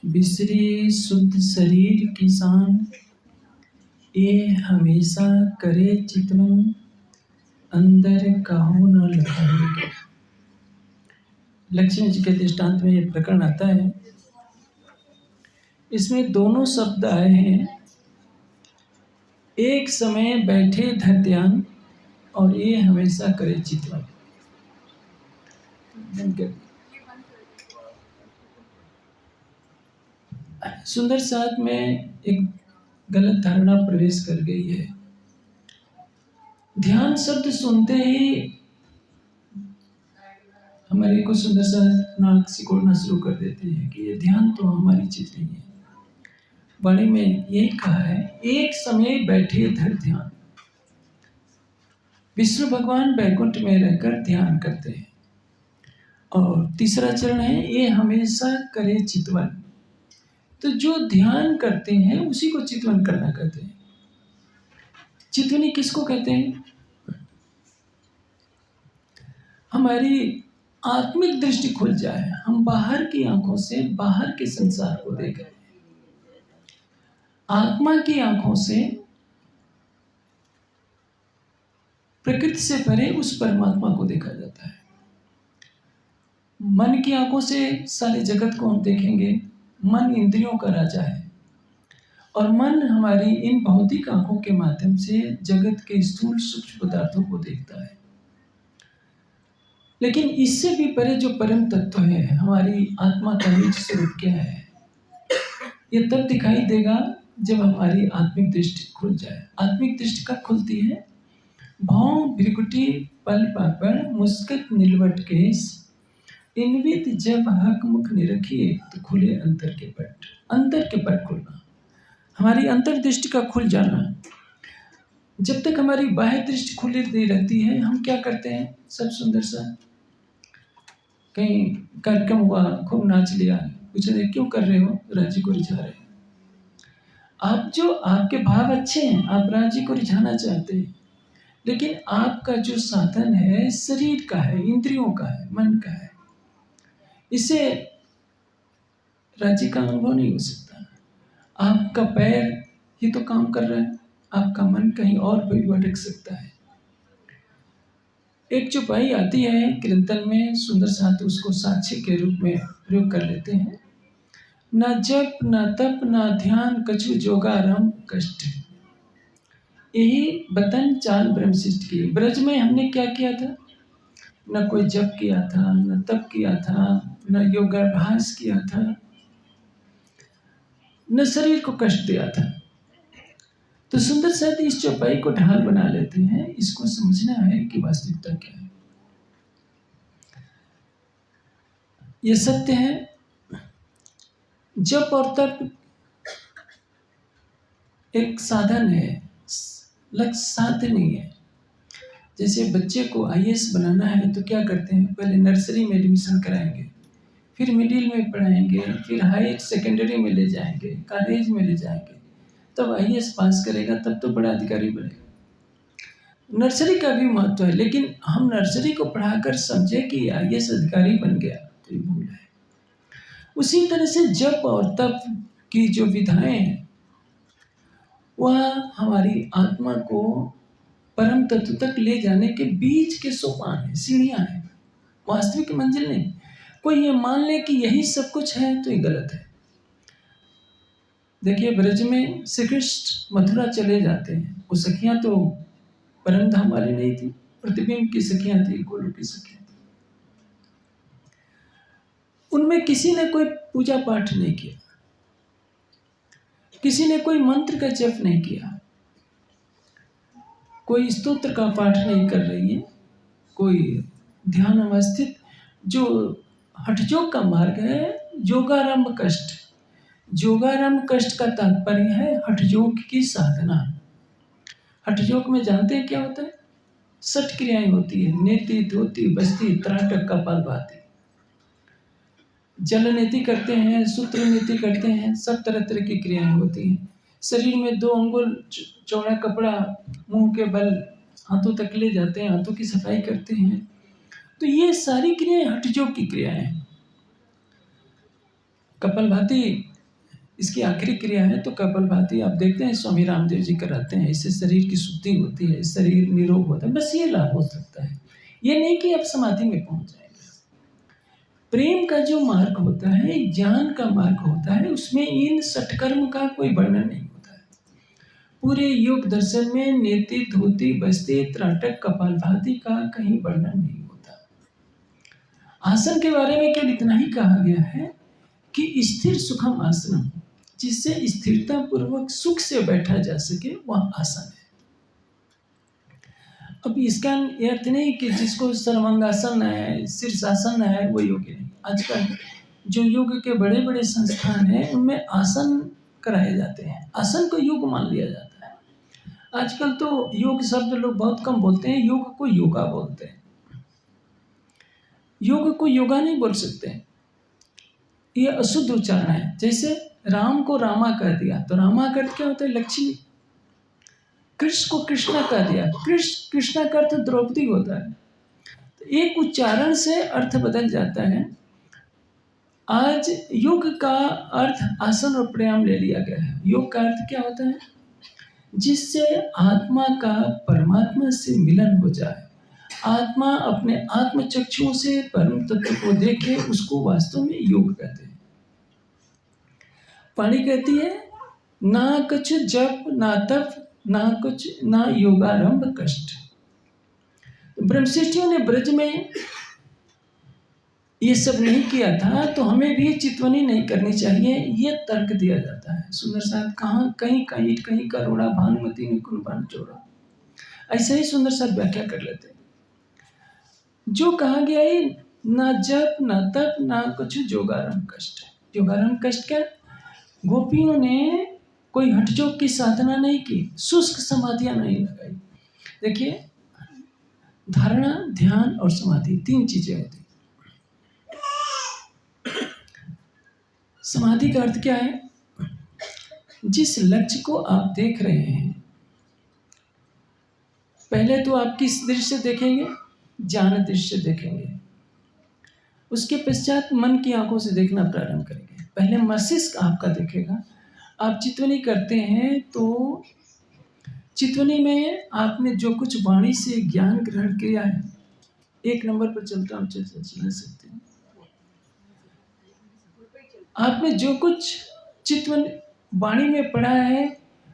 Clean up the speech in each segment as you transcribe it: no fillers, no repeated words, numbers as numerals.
बिसरी शुद्ध शरीर की शान, ये हमेशा करे चितवन, अंदर काहू न लखाएंगे। लक्ष्मी जी के दृष्टांत में ये प्रकरण आता है। इसमें दोनों शब्द आए हैं, एक समय बैठे धर ध्यान और ये हमेशा करे चितवन। सुंदर साथ में एक गलत धारणा प्रवेश कर गई है। ध्यान शब्द सुनते ही हमारे को सुंदर साथ नाक सिकोड़ना शुरू कर देते हैं कि ये ध्यान तो हमारी चीज नहीं है। वाणी में यही कहा है, एक समय बैठे धर ध्यान। विष्णु भगवान बैकुंठ में रहकर ध्यान करते हैं। और तीसरा चरण है, ये हमेशा करे चितवन। तो जो ध्यान करते हैं उसी को चितवन करना कहते हैं। चितवनी किसको कहते हैं? हमारी आत्मिक दृष्टि खुल जाए, हम बाहर की आंखों से बाहर के संसार को देखें, आत्मा की आंखों से प्रकृति से परे उस परमात्मा को देखा जाता है। मन की आंखों से सारे जगत को हम देखेंगे। मन इंद्रियों का राजा है और मन हमारी इन भौतिक आंखों के माध्यम से जगत के स्थूल सूक्ष्म पदार्थों को देखता है। लेकिन इससे भी परे जो परम तत्व है, हमारी आत्मा का निज स्वरूप क्या है, ये तब दिखाई देगा जब हमारी आत्मिक दृष्टि खुल जाए। आत्मिक दृष्टि कब खुलती है? भौं भ्रिकुटी पल पापड़ मुस्कत नीलवट केस, इनवित जब हक मुख निरखिए तो खुले अंतर के पट। अंतर के पट खुलना, हमारी अंतर्दृष्टि का खुल जाना। जब तक हमारी बाह्य दृष्टि खुली नहीं रहती है, हम क्या करते हैं? सब सुंदर सा कहीं कार्यक्रम हुआ, खूब नाच लिया, पूछे क्यों कर रहे हो? राज्य को रिझा रहे हैं। आप जो आपके भाव अच्छे हैं, आप राज्य को रिझाना चाहते हैं, लेकिन आपका जो साधन है शरीर का है, इंद्रियों का है, मन का है, इससे राज्य का अनुभव नहीं हो सकता। आपका पैर ही तो काम कर रहा है, आपका मन कहीं और भी भटक सकता है। एक चौपाई आती है कीर्तन में, सुंदर साथ उसको साक्षी के रूप में प्रयोग कर लेते हैं। न जप न तप न ध्यान कछु जोगारम कष्ट, यही बतन चाल ब्रह्मशिष्ट की। ब्रज में हमने क्या किया था? न कोई जप किया था, न तप किया था, न योगाभ्यास किया था, न शरीर को कष्ट दिया था। तो सुंदर साथ इस चौपाई को ढाल बना लेते हैं। इसको समझना है कि वास्तविकता क्या है। ये सत्य है, जप और तप एक साधन है, लक्ष्य साध्य नहीं है। जैसे बच्चे को आईएएस बनाना है तो क्या करते हैं? पहले नर्सरी में एडमिशन कराएंगे, फिर मिडिल में पढ़ाएंगे, फिर हाई सेकेंडरी में ले जाएंगे, कॉलेज में ले जाएंगे, तब आईएएस पास करेगा, तब तो बड़ा अधिकारी बनेगा। नर्सरी का भी महत्व है, लेकिन हम नर्सरी को पढ़ाकर समझे कि आईएएस अधिकारी बन गया, तो ये भूल है। उसी तरह से जप और तप की जो विधाएं हैं, वह हमारी आत्मा को परम तत्व तक ले जाने के बीच के सोपान है, सीढ़ियां हैं, वास्तविक मंजिल नहीं। कोई ये मान ले कि यही सब कुछ है तो ये गलत है। देखिए, ब्रज में श्री कृष्ण मथुरा चले जाते हैं, वो सखियां तो परम धाम वाली नहीं थी, प्रतिबिंब की सखियां थी, गोलोक की सखियां थी। उनमें किसी ने कोई पूजा पाठ नहीं किया, किसी ने कोई मंत्र का जप नहीं किया, कोई स्तोत्र का पाठ नहीं कर रही है, कोई ध्यान अवस्थित जो हठयोग का मार्ग है, योगारंभ कष्ट। योगारंभ कष्ट का तात्पर्य है हठयोग की साधना। हठयोग में जानते हैं क्या होता है? 6 क्रियाएं होती है, नेति धोती बस्ती त्राटक कपालभाति। जल नीति करते हैं, सूत्र नीति करते हैं, सब तरह तरह की क्रियाएं होती हैं। शरीर में 2 अंगुल चौड़ा कपड़ा मुंह के बल हाथों तक ले जाते हैं, हाथों की सफाई करते हैं। तो ये सारी क्रियाएं हठयोग की क्रियाएं हैं। कपालभाति इसकी आखिरी क्रिया है तो कपालभाति आप देखते हैं स्वामी रामदेव जी कराते हैं। इससे शरीर की शुद्धि होती है, शरीर निरोग होता है। बस ये लाभ हो सकता है, ये नहीं कि आप समाधि में पहुंच जाएंगे। प्रेम का जो मार्ग होता है, ज्ञान का मार्ग होता है, उसमें इन सटकर्म का कोई वर्णन नहीं होता है। पूरे योग दर्शन में नेति धोती बस्ती त्राटक कपालभाति का कहीं वर्णन नहीं होता। आसन के बारे में केवल इतना ही कहा गया है कि स्थिर सुखम आसनम, जिससे स्थिरता पूर्वक सुख से बैठा जा सके, वह आसन है। अब इसका ये अर्थ नहीं कि जिसको सर्वांगासन है, शीर्षासन है, वो योगी नहीं। आजकल जो योग के बड़े बड़े संस्थान हैं उनमें आसन कराए जाते हैं, आसन को योग मान लिया जाता है। आजकल तो योग शब्द लोग बहुत कम बोलते हैं, योग को योगा बोलते हैं। योग को योगा नहीं बोल सकते, ये अशुद्ध उच्चारण है। जैसे राम को रामा कह दिया तो रामा का अर्थ क्या होता है? लक्ष्मी। कृष्ण को कृष्णा कह दिया, कृष्णा का अर्थ द्रौपदी होता है। तो एक उच्चारण से अर्थ बदल जाता है। आज योग का अर्थ आसन और प्राणायाम ले लिया गया है। योग का अर्थ क्या होता है? जिससे आत्मा का परमात्मा से मिलन हो जाए, आत्मा अपने आत्म चक्षुओं से परम तत्व को देखे, उसको वास्तव में योग कहते हैं। पाणी कहती है ना कुछ जप ना तप ना कुछ ना योगारंभ कष्ट। ब्रह्मशिष्टियों ने ब्रज में ये सब नहीं किया था तो हमें भी चितवनी नहीं करनी चाहिए, ये तर्क दिया जाता है। सुंदर साहब कहाँ कहीं कहीं कहीं का रोड़ा भानुमती ने कुर्बान चोरा, ऐसे ही सुंदर साहब व्याख्या कर लेते हैं। जो कहा गया है ना जप ना तप ना कुछ योगारंभ कष्ट। योगारंभ कष्ट क्या? गोपियों ने कोई हठजोग की साधना नहीं की, शुष्क समाधियां नहीं लगाई। देखिए, धारणा, ध्यान और समाधि तीन चीजें होती। समाधि का अर्थ क्या है? जिस लक्ष्य को आप देख रहे हैं, पहले तो आप किस दृश्य देखेंगे? ज्ञान दृश्य देखेंगे। उसके पश्चात मन की आंखों से देखना प्रारंभ करेंगे। पहले मस्तिष्क आपका देखेगा। आप चितवनी करते हैं तो चितवनी में आपने जो कुछ वाणी से ज्ञान ग्रहण किया है, एक नंबर पर चलता हूँ, चल सकते हैं। आपने जो कुछ चितवन वाणी में पढ़ा है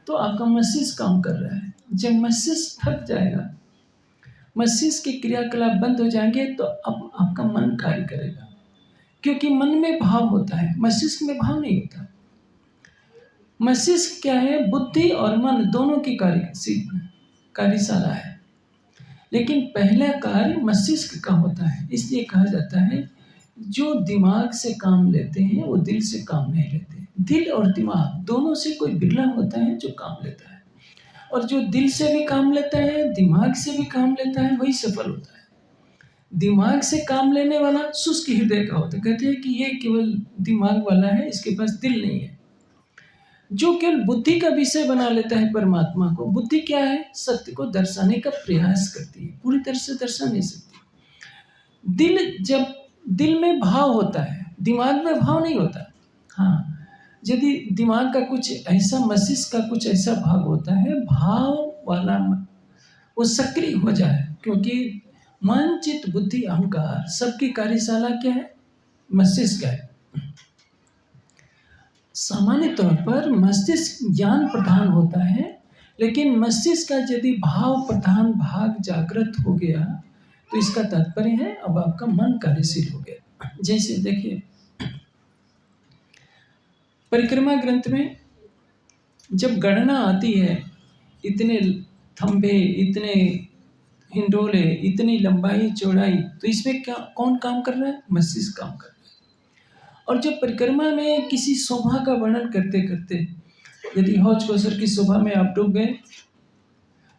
तो आपका मस्तिष्क काम कर रहा है। जब मस्तिष्क थक जाएगा, मस्तिष्क के क्रियाकलाप बंद हो जाएंगे तो अब आपका मन कार्य करेगा, क्योंकि मन में भाव होता है, मस्तिष्क में भाव नहीं होता। मस्तिष्क क्या है? बुद्धि और मन दोनों की कार्यशाला है, लेकिन पहला कार्य मस्तिष्क का होता है। इसलिए कहा जाता है जो दिमाग से काम लेते हैं वो दिल से काम नहीं लेते। दिल और दिमाग दोनों से कोई बिरला होता है जो काम लेता है, और जो दिल से भी काम लेता है, दिमाग से भी काम लेता है, वही सफल होता है। दिमाग से काम लेने वाला शुष्क हृदय का होता है। कहते हैं कि ये केवल दिमाग वाला है, इसके पास दिल नहीं है। जो केवल बुद्धि का विषय बना लेता है परमात्मा को, बुद्धि क्या है? सत्य को दर्शाने का प्रयास करती है, पूरी तरह से दर्शा नहीं सकती। दिल, जब दिल में भाव होता है, दिमाग में भाव नहीं होता। हाँ, यदि दिमाग का कुछ ऐसा, मस्तिष्क का कुछ ऐसा भाग होता है, भाव वाला वो सक्रिय हो जाए, क्योंकि मन चित्त बुद्धि अहंकार सबकी कार्यशाला क्या है? मस्तिष्क है। सामान्य तौर पर मस्तिष्क ज्ञान प्रधान होता है, लेकिन मस्तिष्क का यदि भाव प्रधान भाग जागृत हो गया तो इसका तात्पर्य है अब आपका मन कार्यशील हो गया। जैसे देखिए, परिक्रमा ग्रंथ में जब गणना आती है, इतने थंबे, इतने हिंडोले, इतनी लंबाई चौड़ाई, तो इसमें क्या कौन काम कर रहा है? मस्तिष्क काम कर रहा है। और जब परिक्रमा में किसी शोभा का वर्णन करते करते यदि हौज कौसर की शोभा में आप डूब गए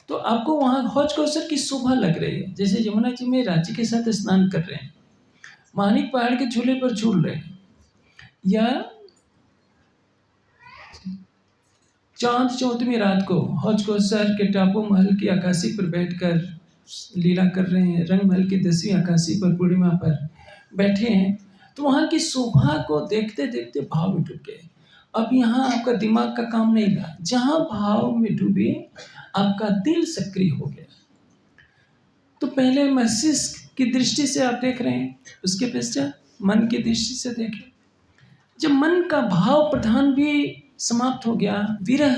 तो आपको वहाँ हौज कौसर की शोभा लग रही है। जैसे यमुना जी में रांची के साथ स्नान कर रहे हैं, मानिक पहाड़ के झूले पर झूल रहे हैं, या चांद चौथमी रात को हौज कौसर के टापू महल की आकाशी पर बैठकर लीला कर रहे हैं, रंग महल की 10वीं आकाशी पर पूर्णिमा पर बैठे हैं, तो वहाँ की शोभा को देखते देखते भाव में डूब गए। अब यहाँ आपका दिमाग का काम नहीं रहा, जहाँ भाव में डूबे आपका दिल सक्रिय हो गया। तो पहले मस्तिष्क की दृष्टि से आप देख रहे हैं, उसके पश्चात मन की दृष्टि से देखें। जब मन का भाव प्रधान भी समाप्त हो गया, विरह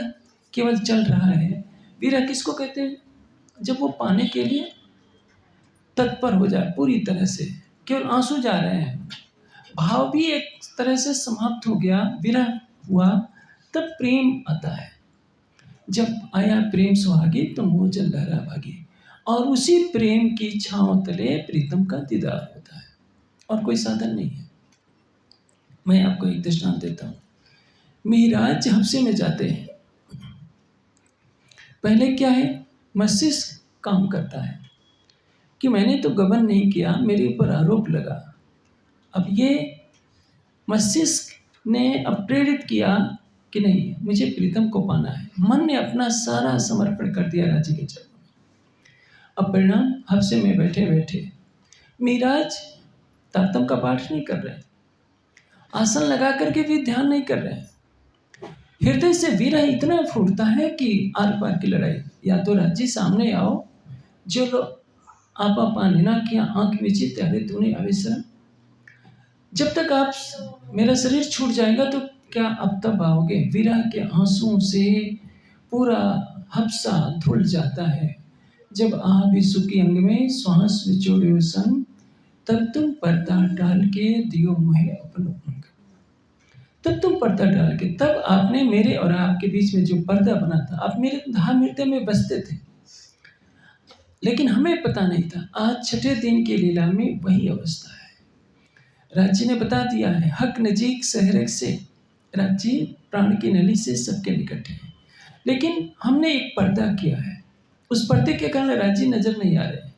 केवल चल रहा है। विरह किसको कहते हैं? जब वो पाने के लिए तत्पर हो जाए पूरी तरह से, केवल आंसू जा रहे हैं, भाव भी एक तरह से समाप्त हो गया, विरह हुआ, तब प्रेम आता है। जब आया प्रेम सुहागी तो मोह जल लहरा भागी, और उसी प्रेम की छांव तले प्रीतम का दीदार होता है, और कोई साधन नहीं है। मैं आपको एक दृष्टांत देता हूँ। मेहराज हफ्से में जाते हैं, पहले क्या है, मस्तिष्क काम करता है कि मैंने तो गबन नहीं किया, मेरे ऊपर आरोप लगा। अब ये मस्तिष्क ने अब प्रेरित किया कि नहीं, मुझे प्रीतम को पाना है। मन ने अपना सारा समर्पण कर दिया राजी के चरणों में। अब परिणाम, हफ्से में बैठे बैठे मेहराज तारतम का पाठ नहीं कर रहे, आसन लगा करके भी ध्यान नहीं कर रहे हैं। हृदय से विरह इतना फूटता है कि आर पार की लड़ाई। या तो राज्य सामने आओ, जो लोग आपा पाने ना किया आंख मीची त्यारे तूने अविश्रम। जब तक आप मेरा शरीर छूट जाएगा तो क्या अब तब आओगे? विरह के आंसुओं से पूरा हफ्सा धुल जाता है। जब आ भी सुखी अंग में श्वास विचोड़े संग, तब तुम पर्दा डाल के दियो मुहे अपनो अंग। तब तुम पर्दा डाल के, तब आपने मेरे और आपके बीच में जो पर्दा बना था, आप मेरे हृदय में बसते थे, लेकिन हमें पता नहीं था। आज छठे दिन की लीला में वही अवस्था है। राज्य ने बता दिया है, हक नजीक सहरक से, राज्य प्राण की नली से सबके निकट है, लेकिन हमने एक पर्दा किया है। उस पर्दे के कारण राज्य नजर नहीं आ रहे।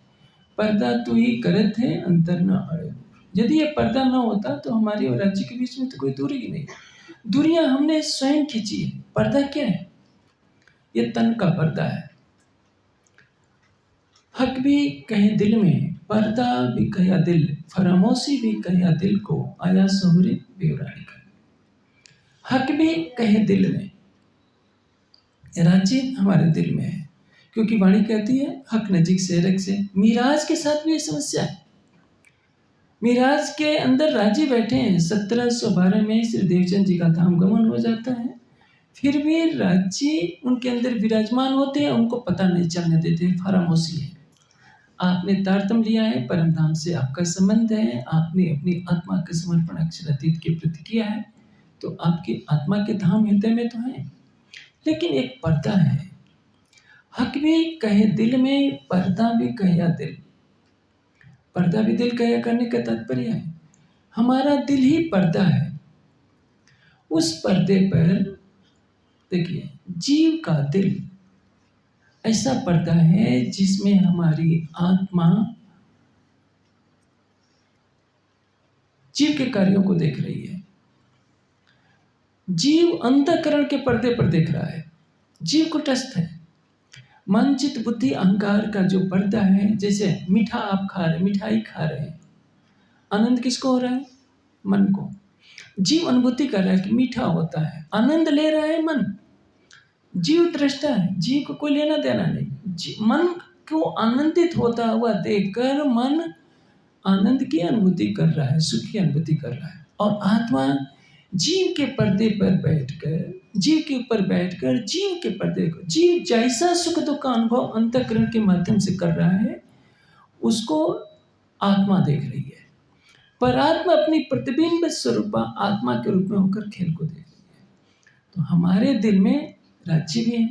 पर्दा तू ही करत है अंतर न अड़े। यदि ये पर्दा न होता तो हमारी और राज्य के बीच में तो कोई दूरी ही नहीं। दूरियां हमने स्वयं खींची है। पर्दा क्या है? ये तन का पर्दा है। हक भी कहे दिल में, पर्दा भी कहा दिल, फरामोशी भी कहा दिल को, आया सहुरे बेवरानी का। हक भी कहे दिल में, राज्य हमारे दिल में है, क्योंकि वाणी कहती है हक नजीक से रख से। मिराज के साथ भी ये समस्या है। मिराज के अंदर राज्य बैठे हैं, 1712 में श्री देवचंद जी का धाम गमन हो जाता है, फिर भी राज्य उनके अंदर विराजमान होते हैं, उनको पता नहीं चलने देते। फरामोशी है। आपने तारतम लिया है, परम धाम से आपका संबंध है, आपने अपनी आत्मा का समर्पण अक्षरातीत के प्रति किया है, तो आपकी आत्मा के धाम हृदय में तो है, लेकिन एक पर्दा है। हक भी कहे दिल में, पर्दा भी कहे दिल। पर्दा भी दिल कहे करने का तात्पर्य है हमारा दिल ही पर्दा है। उस पर्दे पर देखिए, जीव का दिल ऐसा पर्दा है जिसमें हमारी आत्मा जीव के कार्यों को देख रही है। जीव अंतःकरण के पर्दे पर देख रहा है, जीव को टस्त है। मन चित्त बुद्धि अहंकार का जो पर्दा है, जैसे मीठा आप खा रहे, मिठाई खा रहे हैं, आनंद किसको हो रहा है? मन को। जीव अनुभूति कर रहा है कि मीठा होता है, आनंद ले रहा है मन। जीव दृष्टा है, जीव को कोई लेना देना नहीं। मन को आनंदित होता हुआ देखकर मन आनंद की अनुभूति कर रहा है, सुख की अनुभूति कर रहा है। और आत्मा जीव के पर्दे पर बैठकर, जीव के ऊपर बैठकर जीव के पर्दे को, जीव जैसा सुख दुख का अनुभव अंतःकरण के माध्यम से कर रहा है, उसको आत्मा देख रही है। पर आत्मा अपनी प्रतिबिंब स्वरूपा आत्मा के रूप में होकर खेल को देख रही है। तो हमारे दिल में राज्य भी है,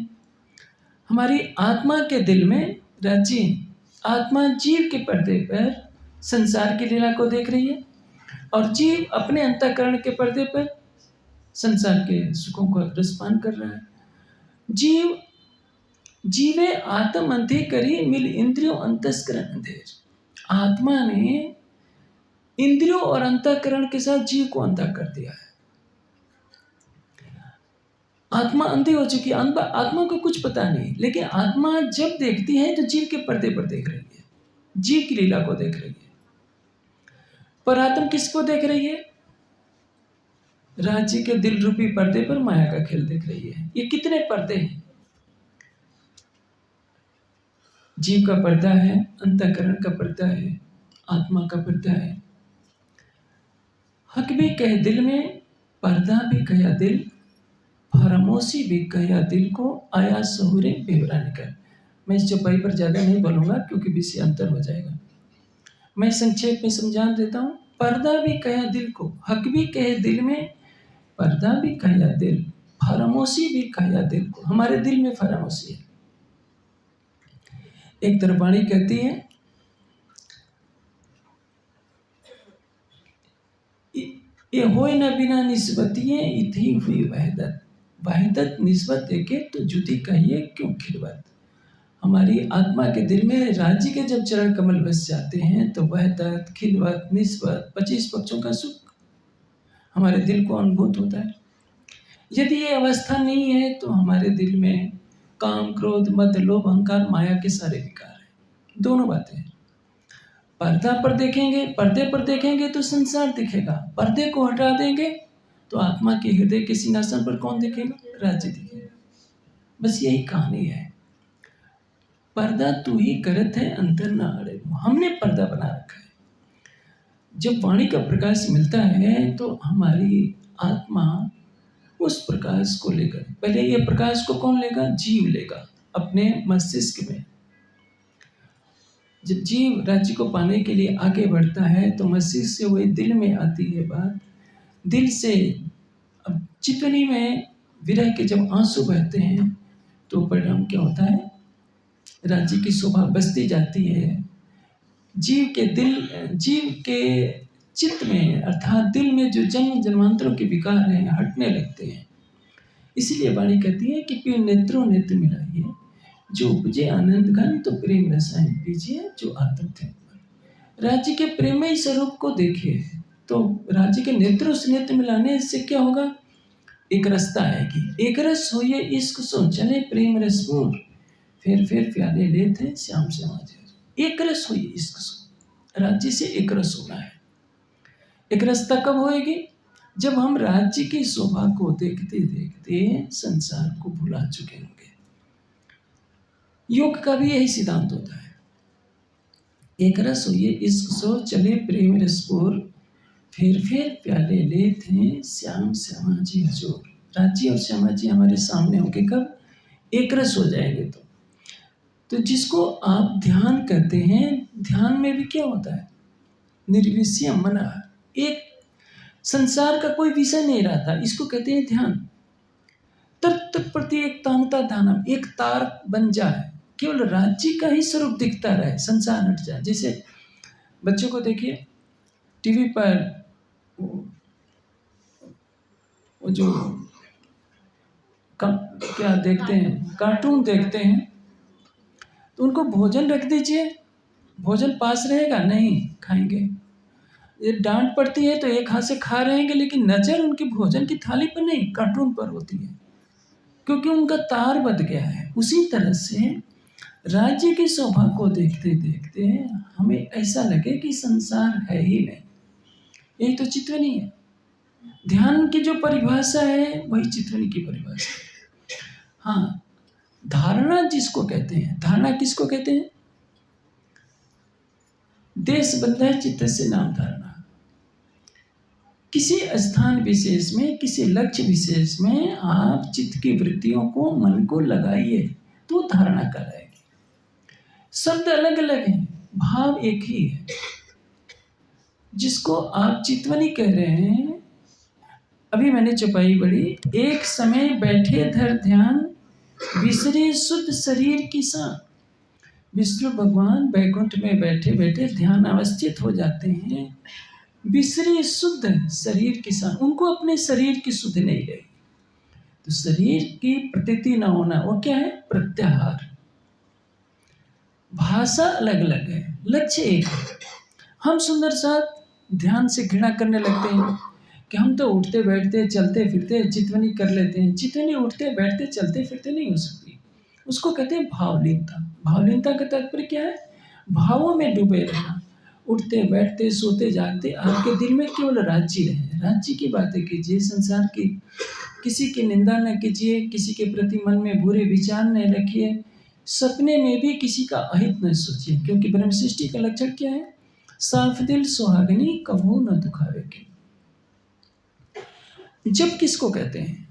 हमारी आत्मा के दिल में राज्य है। आत्मा जीव के पर्दे पर संसार की लीला को देख रही है, और जीव अपने अंतःकरण के पर्दे पर संसार के सुखों को रसपान कर रहा है। जीव जीवे आत्म अंधे करी, मिल इंद्रियों अंतस्करण अंधेर। आत्मा ने इंद्रियों और अंतःकरण के साथ जीव को अंधा कर दिया है। आत्मा अंधी हो चुकी है, आत्मा को कुछ पता नहीं, लेकिन आत्मा जब देखती है तो जीव के पर्दे पर देख रही है, जीव की लीला को देख रही है। पर आत्मा किसको देख रही है? राज्य के दिल रूपी पर्दे पर माया का खेल देख रही है। ये कितने पर्दे हैं? जीव का पर्दा है, अंतःकरण का पर्दा है, आत्मा का पर्दा है। हक भी कहे दिल में, पर्दा भी कया दिल, फरामोशी भी कया दिल को, आया सहूरे बेवरा निकल। मैं इस चौपाई पर ज़्यादा नहीं बोलूँगा क्योंकि विषय अंतर हो जाएगा। मैं संक्षेप में समझा देता हूँ। पर्दा भी कया दिल को, हक भी कहे दिल में, पर्दा भी कया दिल, फरामोशी भी कया दिल को। हमारे दिल में फरामोशी है। एक तरफ वाणी कहती है, ये होए न बिना निस्बतिये इथी हुई वहदत, वहदत निस्बत देखे तो जुदी कहिए क्यों खिलवत। हमारी आत्मा के दिल में राज्य के जब चरण कमल बस जाते हैं तो वहदत, खिलवत, निस्बत, 25 पक्षों का सुख हमारे दिल को अनुभूत होता है। यदि ये अवस्था नहीं है तो हमारे दिल में काम, क्रोध, मद, लोभ, अहंकार, माया के सारे विकार हैं। दोनों बातें हैं। पर्दे पर देखेंगे तो संसार दिखेगा, पर्दे को हटा देंगे तो आत्मा के हृदय के सिंहासन पर कौन दिखेगा? राज्य दिखेगा। बस यही कहानी है। पर्दा तू ही करत है अंतर न अड़े, हमने पर्दा बना रखा है। जब वाणी का प्रकाश मिलता है तो हमारी आत्मा उस प्रकाश को लेकर, पहले ये प्रकाश को कौन लेगा? जीव लेगा अपने मस्तिष्क में। जब जीव राज्य को पाने के लिए आगे बढ़ता है तो मस्तिष्क से वही दिल में आती है बात। दिल से अब चितवनी में विरह के जब आंसू बहते हैं तो परिणाम क्या होता है? राज्य की शोभा बसती जाती है। जीव के चित्त में अर्थात दिल में जो जन्म जन्मांतरों के विकार हैं हटने लगते हैं। इसीलिए वाणी कहती है कि प्रिय नेत्रों नेत्र मिलाइए, जो उपजे आनंद घन तो प्रेम रसायन पीजिए, जो आत्म थे। राज्य के प्रेमय स्वरूप को देखिए तो राज्य के नेत्रों से नेत्र मिलाने से क्या होगा? एक रस्ता आएगी। एक रस हो ये इश्क सो चले प्रेम रसपूर, फिर प्याले लेते श्याम श्यामाजी। एक रस हो ये इश्क सो, राज्य से एक रस होना है। एक रस्ता कब होएगी? जब हम राज्य की शोभा को देखते देखते संसार को भुला चुके होंगे। योग का भी यही सिद्धांत होता है। एक रस हो ये इश्क सो चले प्रेम रसपूर, फिर प्याले लेते श्याम श्यामाजी हजूर। राज्य और श्यामाजी हमारे सामने होंगे कब? एक रस हो जाएंगे तो जिसको आप ध्यान कहते हैं, ध्यान में भी क्या होता है? निर्विषय मना, एक संसार का कोई विषय नहीं रहता, इसको कहते हैं ध्यान। तत्त प्रति एक तानता ध्यानम, एक तार बन जाए, केवल राज्य का ही स्वरूप दिखता रहे, संसार हट जाए। जैसे बच्चों को देखिए टीवी पर वो जो क्या देखते हैं, कार्टून देखते हैं, तो उनको भोजन रख दीजिए, भोजन पास रहेगा? नहीं खाएंगे। ये डांट पड़ती है तो एक हाथ से खा रहेंगे, लेकिन नज़र उनकी भोजन की थाली पर नहीं, कार्टून पर होती है, क्योंकि उनका तार बद गया है। उसी तरह से राज्य की शोभा को देखते देखते हमें ऐसा लगे कि संसार है ही नहीं। यही तो चितवनी है। ध्यान की जो परिभाषा है वही चितवनी की परिभाषा है। हाँ, धारणा जिसको कहते हैं, धारणा किसको कहते हैं? देश बंधा चित्त से नाम धारणा। किसी स्थान विशेष में, किसी लक्ष्य विशेष में आप चित्त की वृत्तियों को, मन को लगाइए तो धारणा कराएगी। शब्द अलग अलग हैं, भाव एक ही है। जिसको आप चितवनी कह रहे हैं, अभी मैंने चौपाई पढ़ी, एक समय बैठे धर ध्यान, विसरे शुद्ध शरीर की सान। विष्णु भगवान बैकुंठ में बैठे बैठे ध्यान अवस्थित हो जाते हैं, विसरे शुद्ध शरीर की सान। उनको अपने शरीर की सुध नहीं रही। तो शरीर की प्रतीति न होना, वो क्या है? प्रत्याहार। भाषा अलग अलग है, लक्ष्य एक है। हम सुंदर साथ ध्यान से घृणा करने लगते हैं कि हम तो उठते बैठते चलते फिरते चितवनी कर लेते हैं। चितवनी उठते बैठते चलते फिरते नहीं हो सकती, उसको कहते हैं भावलीनता। भावलीनता का तात्पर्य क्या है? भावों में डूबे रहना। उठते बैठते सोते जागते आपके दिल में केवल राज्य रहे, राज्य की बातें कीजिए, संसार की किसी की निंदा न कीजिए, किसी के प्रति मन में बुरे विचार न रखिए, सपने में भी किसी का अहित न सोचिए, क्योंकि ब्रह्म सृष्टि का लक्षण क्या है? साफ दिल सुहागनी कभू न दुखावे के। जब किसको कहते हैं?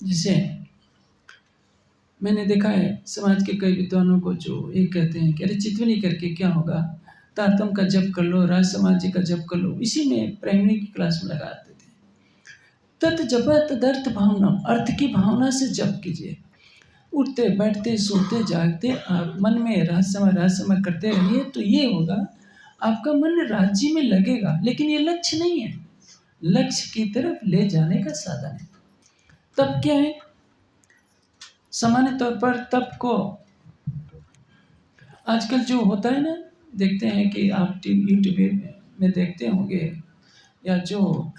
जैसे मैंने देखा है समाज के कई विद्वानों को जो ये कहते हैं कि अरे चितवनी करके क्या होगा, तारतम का जप कर लो, राज समाज का जप कर लो, इसी में प्राइमरी की क्लास में लगाते थे। तत् जप तदर्थ भावना, अर्थ की भावना से जप कीजिए। उठते बैठते सोते जागते आप मन में राज समय करते रहिए, तो ये होगा आपका मन राज्य में लगेगा, लेकिन ये लक्ष्य नहीं है, लक्ष्य की तरफ ले जाने का साधन है। तब क्या है? सामान्य तौर पर तप को आजकल जो होता है ना, देखते हैं कि आप यूट्यूब में देखते होंगे, या जो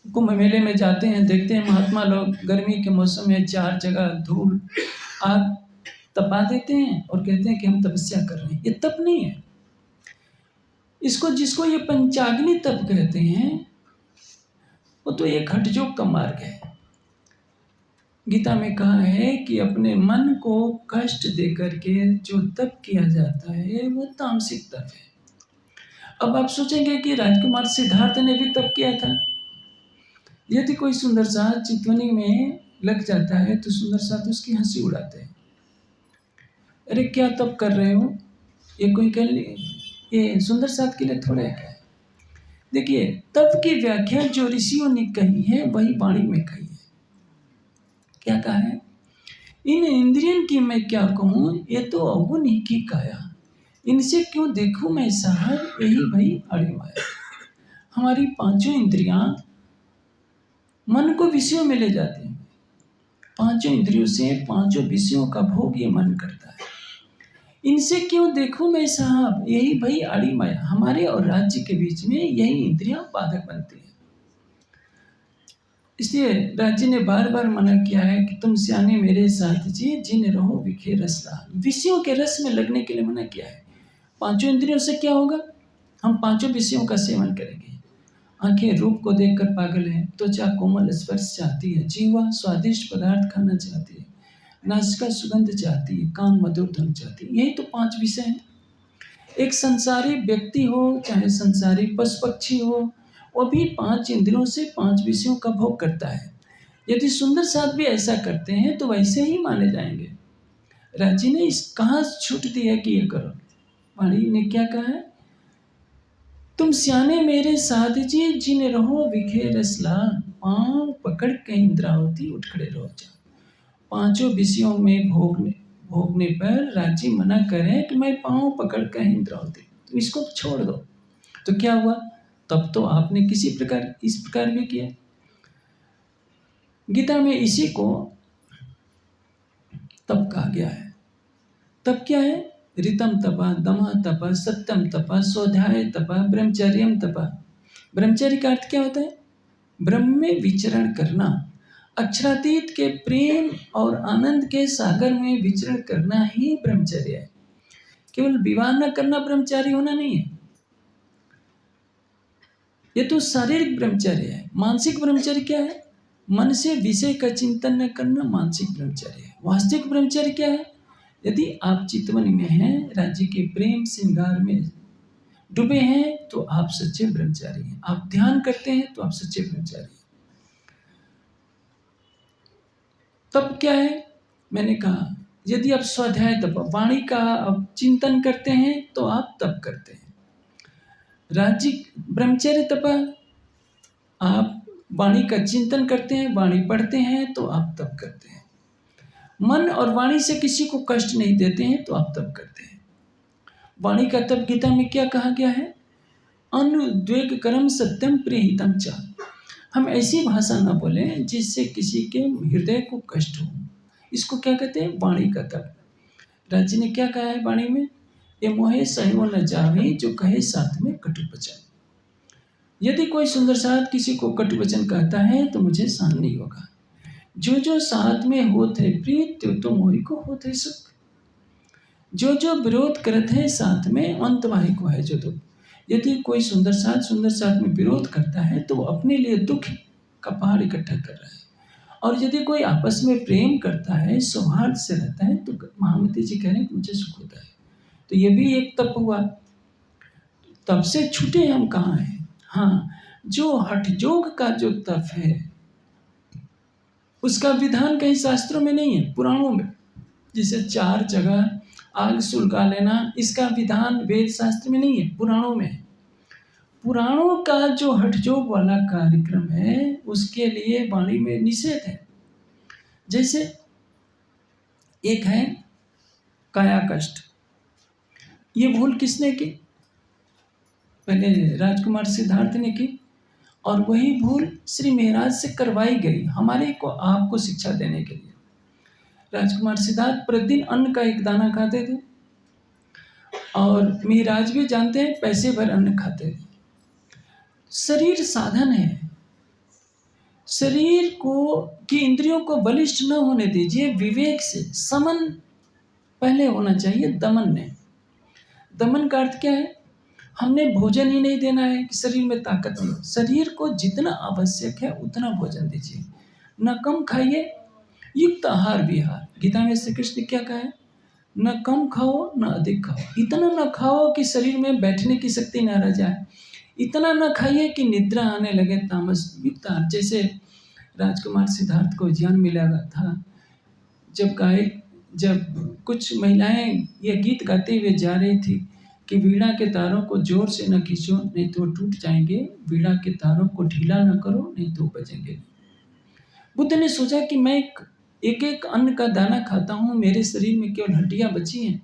कुंभ मेले में जाते हैं देखते हैं महात्मा लोग गर्मी के मौसम में 4 जगह धूल आग तपा देते हैं और कहते हैं कि हम तपस्या कर रहे हैं। ये तप नहीं है। इसको जिसको ये पंचाग्नि तप कहते हैं, वो तो एक हठयोग का मार्ग है। गीता में कहा है कि अपने मन को कष्ट दे करके जो तप किया जाता है वो तामसिक तप है। अब आप सोचेंगे कि राजकुमार सिद्धार्थ ने भी तप किया था। यदि कोई सुंदर सा चितवनी में लग जाता है तो सुंदर सा तो उसकी हंसी उड़ाते हैं, अरे क्या तप कर रहे हो, ये कोई कह ले, ये सुंदर साथ के लिए थोड़ा है। देखिए, तप की व्याख्या जो ऋषियों ने कही है वही वाणी में कही है। क्या कहा है? इन इंद्रियन की मैं क्या कहूँ, ये तो अवगुण ही की काया, इनसे क्यों देखूं मैं साहब, यही भाई अड़ी माया। हमारी 5 इंद्रियां मन को विषयों में ले जाती हैं। 5 इंद्रियों से 5 विषयों का भोग ये मन करता है। इनसे क्यों देखूं मैं साहब, यही भाई आड़ी माया। हमारे और राज्य के बीच में यही इंद्रियां बाधक बनती हैं। इसलिए राज्य ने बार बार मना किया है कि तुम सियाने मेरे साथ जी, जिन रहो विखे रसला। विषयों के रस में लगने के लिए मना किया है। 5 इंद्रियों से क्या होगा? हम 5 विषयों का सेवन करेंगे। आंखें रूप को देखकर पागल है, त्वचा कोमल स्पर्श चाहती है, जीवा स्वादिष्ट पदार्थ खाना चाहती है, नासिका सुगंध चाहती है, कान मधुर धुन चाहती है। यही तो 5 विषय हैं। एक संसारी व्यक्ति हो चाहे संसारी पशु पक्षी हो, वो भी 5 इंद्रियों से 5 विषयों का भोग करता है। यदि सुंदर साथ भी ऐसा करते हैं तो वैसे ही माने जाएंगे। राज्य ने इस कहाँ छूट दी है कि ये करो? वाणी ने क्या कहा है? तुम सियाने मेरे साथ जी, जिन रहो विखे रसला, पांव पकड़ के इंद्रावती उठ खड़े रहो जा। 5 विषयों में भोगने पर राज्य मना करे कि मैं पांव पकड़ के इंद्रावती, तो इसको छोड़ दो। तो क्या हुआ? तब तो आपने किसी प्रकार इस प्रकार भी किया। गीता में इसी को तप कहा गया है। तप क्या है? ऋतम तपा, दमा तपा, सत्यम तपा, स्वाध्याय तपा, ब्रह्मचर्यम तपा। ब्रह्मचर्य का अर्थ क्या होता है? ब्रह्म में विचरण करना, अक्षरातीत के प्रेम और आनंद के सागर में विचरण करना ही ब्रह्मचर्य है। केवल विवाह न करना ब्रह्मचारी होना नहीं है। ये तो शारीरिक ब्रह्मचर्य है। मानसिक ब्रह्मचर्य क्या है? मन से विषय का चिंतन न करना मानसिक ब्रह्मचर्य है। वास्तविक ब्रह्मचर्य क्या है? यदि आप चितवन में हैं, राज्य के प्रेम श्रृंगार में डूबे हैं, तो आप सच्चे ब्रह्मचारी हैं। आप ध्यान करते हैं तो आप सच्चे ब्रह्मचारी हैं। तब क्या है? मैंने कहा यदि आप स्वाध्याय तप, वाणी का आप चिंतन करते हैं तो आप तप करते हैं। राज्य ब्रह्मचर्य तप, आप वाणी का चिंतन करते हैं, वाणी पढ़ते हैं तो आप तप करते हैं। मन और वाणी से किसी को कष्ट नहीं देते हैं तो आप तप करते हैं। वाणी का तप गीता में क्या कहा गया है? अनुद्वेग कर्म सत्यम प्रियहितम च। हम ऐसी भाषा न बोलें जिससे किसी के हृदय को कष्ट हो। इसको क्या कहते हैं? वाणी का तप। राज्य ने क्या कहा है वाणी में? ये मोहे सहयो न जावे, जो कहे साथ में कटु वचन। यदि कोई सुंदर साथ किसी को कटु वचन कहता है तो मुझे सहन नहीं होगा। जो साथ में होत है प्रीत, त्यो तो मोहि को होत है सुख। जो विरोध करत है साथ में, अंत वाहि को है जो दुख। यदि कोई सुंदर साथ में विरोध करता है तो वो अपने लिए दुख का पहाड़ इकट्ठा कर रहा है। और यदि कोई आपस में प्रेम करता है, सौहार्द से रहता है, तो महामती जी कह रहे हैं कि मुझे सुख होता है। तो ये भी एक तप हुआ। तप से छूटे हम कहाँ हैं? हाँ, जो हठ योग का जो तप है उसका विधान कहीं शास्त्रों में नहीं है, पुराणों में। जिसे 4 जगह आग सुलगा लेना, इसका विधान वेद शास्त्र में नहीं है, पुराणों में है। पुराणों का जो हठ योग वाला कार्यक्रम है उसके लिए वाणी में निषेध है। जैसे एक है काया कष्ट। ये भूल किसने की? पहले राजकुमार सिद्धार्थ ने की, और वही भूल श्री महाराज से करवाई गई हमारे को आपको शिक्षा देने के लिए। राजकुमार सिद्धार्थ प्रतिदिन अन्न का एक दाना खाते थे, और महाराज भी जानते हैं पैसे भर अन्न खाते थे। शरीर साधन है, शरीर को की इंद्रियों को बलिष्ठ न होने दीजिए। विवेक से समन पहले होना चाहिए। दमन ने, दमन का अर्थ क्या है? हमने भोजन ही नहीं देना है कि शरीर में ताकत नहीं हो। शरीर को जितना आवश्यक है उतना भोजन दीजिए, न कम खाइए, युक्त आहार विहार। गीता में श्री कृष्ण क्या कहा है? न कम खाओ न अधिक खाओ। इतना न खाओ कि शरीर में बैठने की शक्ति न रह जाए, इतना न खाइए कि निद्रा आने लगे, तामस युक्त आहार। जैसे राजकुमार सिद्धार्थ को ज्ञान मिला था, जब कुछ महिलाएं ये गीत गाते हुए जा रही थी कि वीणा के तारों को जोर से न खींचो नहीं तो टूट जाएंगे, वीणा के तारों को ढीला न करो नहीं तो बजेंगे। बुद्ध ने सोचा कि मैं एक एक अन्न का दाना खाता हूँ, मेरे शरीर में केवल हड्डियाँ बची हैं,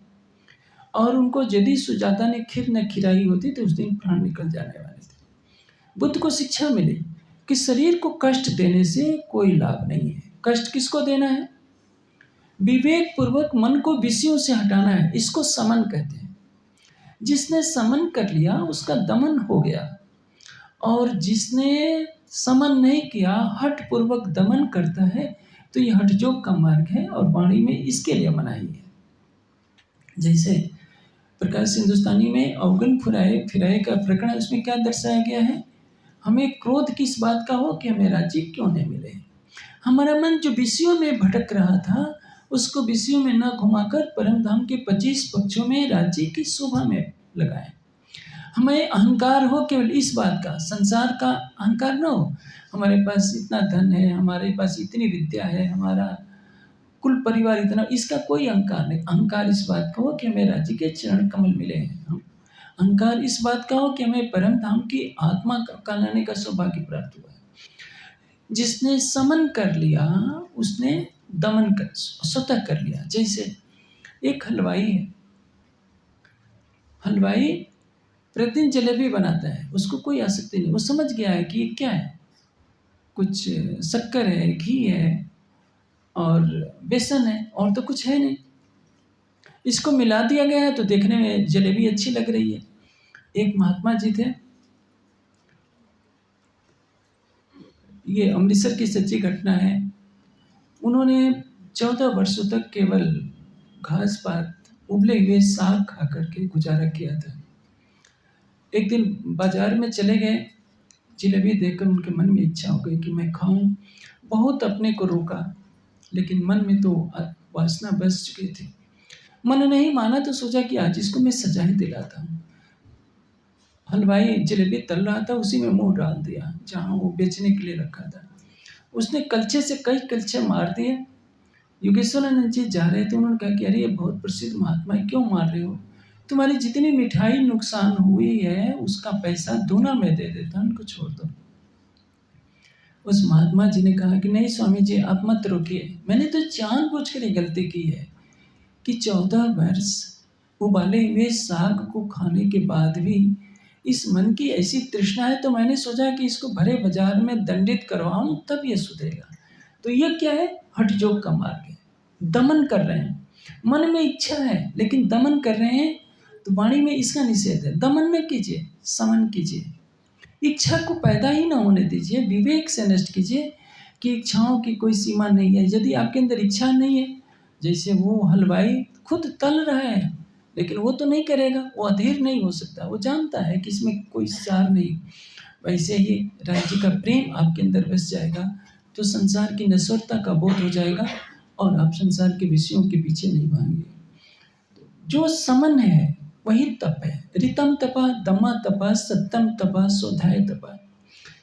और उनको यदि सुजाता ने खीर न खिलाई होती तो उस दिन प्राण निकल जाने वाले थे। बुद्ध को शिक्षा मिली कि शरीर को कष्ट देने से कोई लाभ नहीं है। कष्ट किसको देना है? विवेक पूर्वक मन को विषयों से हटाना है। इसको समन कहते हैं। जिसने समन कर लिया उसका दमन हो गया, और जिसने समन नहीं किया, हठ पूर्वक दमन करता है, तो ये हठ योग का मार्ग है, और वाणी में इसके लिए मनाही है। जैसे प्रकाश हिंदुस्तानी में अवगुण फिराए का प्रकरण, उसमें क्या दर्शाया गया है? हमें क्रोध किस बात का हो कि हमें राज्य क्यों नहीं मिले। हमारा मन जो विषयों में भटक रहा था उसको विषयों में न घुमाकर परम धाम के 25 पक्षों में राज्य की शोभा में लगाएं। हमें अहंकार हो केवल इस बात का, संसार का अहंकार न हो। हमारे पास इतना धन है, हमारे पास इतनी विद्या है, हमारा कुल परिवार इतना, इसका कोई अहंकार नहीं। अहंकार इस बात का हो कि हमें राज्य के चरण कमल मिले हैं। अहंकार इस बात का हो कि हमें परम धाम की आत्मा का लाने का सौभाग्य प्राप्त हुआ है। जिसने समन कर लिया उसने दमन कर स्वतः कर लिया। जैसे एक हलवाई है, हलवाई प्रतिदिन जलेबी बनाता है, उसको कोई आसक्ति नहीं। वो समझ गया है कि ये क्या है, कुछ शक्कर है, घी है और बेसन है, और तो कुछ है नहीं। इसको मिला दिया गया है तो देखने में जलेबी अच्छी लग रही है। एक महात्मा जी थे, ये अमृतसर की सच्ची घटना है। उन्होंने 14 वर्षों तक केवल घास पात, उबले हुए साग खा करके गुजारा किया था। एक दिन बाजार में चले गए, जलेबी देखकर उनके मन में इच्छा हो गई कि मैं खाऊं। बहुत अपने को रोका, लेकिन मन में तो वासना बस चुकी थी। मन नहीं माना तो सोचा कि आज इसको मैं सजा ही दिलाता हूँ। हलवाई जलेबी तल रहा था, उसी में मुंह डाल दिया जहाँ वो बेचने के लिए रखा था। उसने कलछे से कई कलछे मार दिए। योगेश्वरानंद जी जा रहे थे, उन्होंने कहा कि अरे ये बहुत प्रसिद्ध महात्मा है, क्यों मार रहे हो? तुम्हारी जितनी मिठाई नुकसान हुई है उसका पैसा दूना मैं दे देता हूँ, उनको छोड़ दो। उस महात्मा जी ने कहा कि नहीं स्वामी जी, आप मत रोकिए, मैंने तो जानबूझकर ये गलती की है कि 14 वर्ष उबाले हुए साग को खाने के बाद भी इस मन की ऐसी तृष्णा है, तो मैंने सोचा कि इसको भरे बाजार में दंडित करवाऊं तब ये सुधरेगा। तो ये क्या है? हठ योग का मार्ग है। दमन कर रहे हैं, मन में इच्छा है लेकिन दमन कर रहे हैं, तो वाणी में इसका निषेध है। दमन न कीजिए, समन कीजिए। इच्छा को पैदा ही ना होने दीजिए, विवेक से नष्ट कीजिए कि इच्छाओं की कोई सीमा नहीं है। यदि आपके अंदर इच्छा नहीं है, जैसे वो हलवाई खुद तल रहा है, लेकिन वो तो नहीं करेगा, वो अधीर नहीं हो सकता, वो जानता है कि इसमें कोई सार नहीं। वैसे ही राज्य का प्रेम आपके अंदर बस जाएगा तो संसार की नश्वरता का बोध हो जाएगा और आप संसार के विषयों के पीछे नहीं भागेंगे। जो समन है वही तप है। रितम तपा दमा तपा सत्तम तपा सोधाय तपा,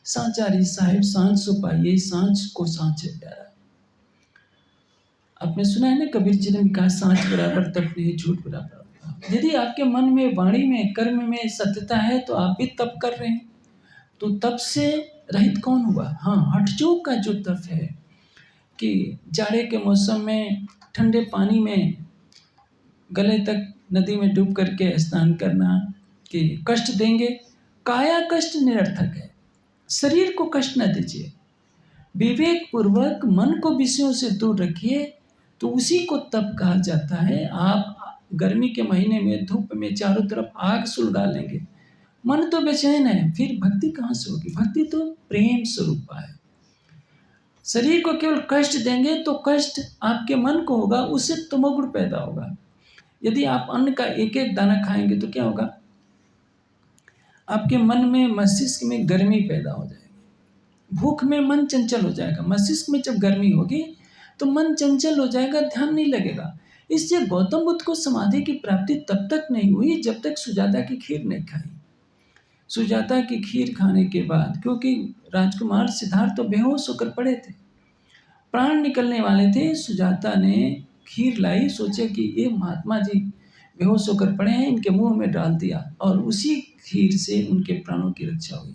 सांचारी साहिब सांझ सो पाइए, सांझ को सांझ है प्यारा। आपने सुना है ना, कबीर जी ने कहा सांझ बराबर तप नहीं, झूठ बराबर। यदि आपके मन में, वाणी में, कर्म में सत्यता है तो आप भी तप कर रहे हैं। तो तप से रहित कौन हुआ? हाँ, हठयोग का जो तप है कि जाड़े के मौसम में ठंडे पानी में गले तक नदी में डूब करके स्नान करना, कि कष्ट देंगे, काया कष्ट निरर्थक है, शरीर को कष्ट न दीजिए, विवेक पूर्वक मन को विषयों से दूर रखिए, तो उसी को तप कहा जाता है। आप गर्मी के महीने में धूप में चारों तरफ आग सुलगा लेंगे, मन तो बेचैन है, फिर भक्ति कहाँ से होगी? भक्ति तो प्रेम स्वरूप है। शरीर को केवल कष्ट देंगे तो कष्ट आपके मन को होगा, उससे तमोगुण पैदा होगा। यदि आप अन्न का एक एक दाना खाएंगे तो क्या होगा? आपके मन में, मस्तिष्क में गर्मी पैदा हो जाएगी, भूख में मन चंचल हो जाएगा। मस्तिष्क में जब गर्मी होगी तो मन चंचल हो जाएगा, ध्यान नहीं लगेगा। इसलिए गौतम बुद्ध को समाधि की प्राप्ति तब तक नहीं हुई जब तक सुजाता की खीर नहीं खाई। सुजाता की खीर खाने के बाद, क्योंकि राजकुमार सिद्धार्थ तो बेहोश होकर पड़े थे, प्राण निकलने वाले थे, सुजाता ने खीर लाई, सोचे कि ये महात्मा जी बेहोश होकर पड़े हैं, इनके मुंह में डाल दिया और उसी खीर से उनके प्राणों की रक्षा हुई।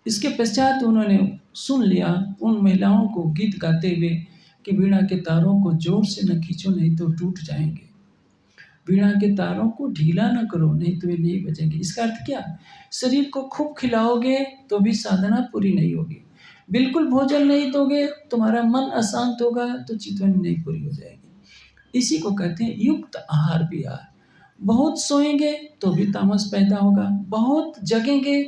इसके पश्चात उन्होंने सुन लिया उन महिलाओं को गीत गाते हुए कि वीणा के तारों को जोर से न खींचो नहीं तो टूट जाएंगे, वीणा के तारों को ढीला न करो नहीं तो वे नहीं बजेंगे। इसका अर्थ क्या? शरीर को खूब खिलाओगे तो भी साधना पूरी नहीं होगी, बिल्कुल भोजन नहीं दोगे तुम्हारा मन अशांत होगा तो चितवनी नहीं पूरी हो जाएगी। इसी को कहते हैं युक्त आहार विहार। बहुत सोएंगे तो भी तामस पैदा होगा, बहुत जगेंगे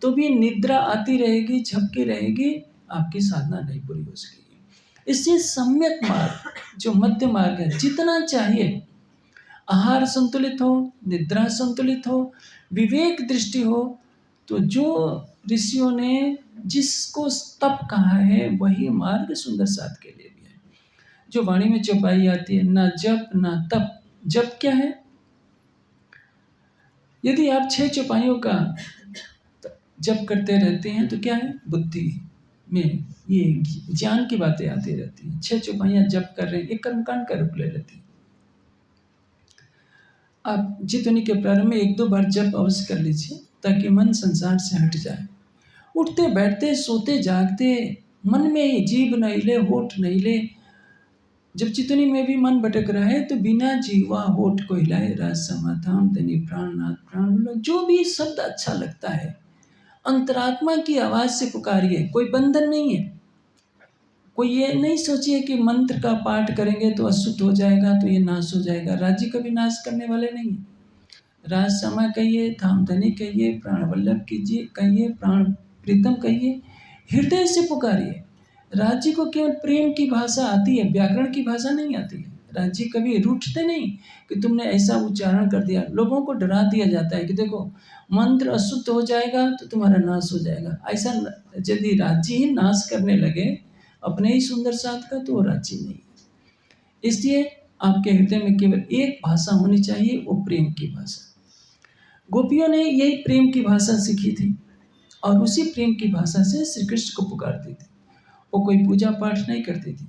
तो भी निद्रा आती रहेगी, झपकी रहेगी, आपकी साधना नहीं पूरी हो सकेगी। इससे सम्यक मार्ग, जो मध्य मार्ग है, जितना चाहिए आहार संतुलित हो, निद्रा संतुलित हो, विवेक दृष्टि हो, तो जो ऋषियों ने जिसको तप कहा है वही मार्ग सुंदर साथ के लिए भी है। जो वाणी में चौपाई आती है, ना जप ना तप। जप क्या है? यदि आप 6 चौपाइयों का जप करते रहते हैं तो क्या है? बुद्धि में ये ज्ञान की बातें आती रहती हैं। 6 चौपाइयाँ जप कर रहे हैं, एक कर्मकांड का रूप ले लेती है। आप चितवनी के प्रारंभ में 1-2 बार जप अवश्य कर लीजिए ताकि मन संसार से हट जाए। उठते बैठते सोते जागते मन में जीभ न हिले, होठ न हिले। जब चितवनी में भी मन भटक रहा है तो बिना जीवा होठ को हिलाए राज समाधान धनी प्राणनाथ प्राण, जो भी शब्द अच्छा लगता है अंतरात्मा की आवाज से पुकारिए। कोई बंधन नहीं है। कोई ये नहीं सोचिए कि मंत्र का पाठ करेंगे तो अशुद्ध हो जाएगा तो ये नाश हो जाएगा। राज्य कभी नाश करने वाले नहीं है। राज समा कहिए, धामधनी कहिए, प्राण वल्लभ कीजिए कहिए, प्राण प्रीतम कहिए, हृदय से पुकारिए। राज्य को केवल प्रेम की भाषा आती है, व्याकरण की भाषा नहीं आती है। राज्य कभी रूठते नहीं कि तुमने ऐसा उच्चारण कर दिया। लोगों को डरा दिया जाता है कि देखो मंत्र अशुद्ध हो जाएगा तो तुम्हारा नाश हो जाएगा। ऐसा यदि राज्य ही नाश करने लगे अपने ही सुंदर साथ का तो वो राज्य नहीं है। इसलिए आपके हृदय में केवल एक भाषा होनी चाहिए, वो प्रेम की भाषा। गोपियों ने यही प्रेम की भाषा सीखी थी और उसी प्रेम की भाषा से श्री कृष्ण को पुकारती थी। वो कोई पूजा पाठ नहीं करती थी।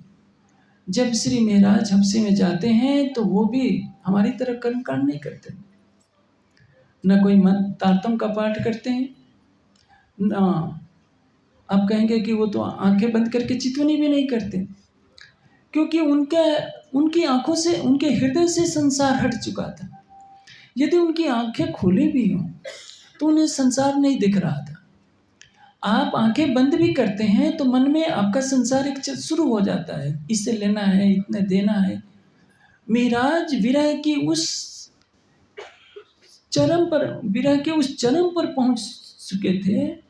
जब श्री महाराज हफ्से में जाते हैं तो वो भी हमारी तरह कर्मकांड नहीं करते, न कोई तारतम का पाठ करते हैं, न आप कहेंगे कि वो तो आंखें बंद करके चितवनी भी नहीं करते, क्योंकि उनकी आंखों से, उनके हृदय से संसार हट चुका था। यदि उनकी आंखें खुली भी हों तो उन्हें संसार नहीं दिख रहा था। आप आंखें बंद भी करते हैं तो मन में आपका संसार एक शुरू हो जाता है, इससे लेना है, इतने देना है। महाराज विरह की उस चरम पर पहुंच चुके थे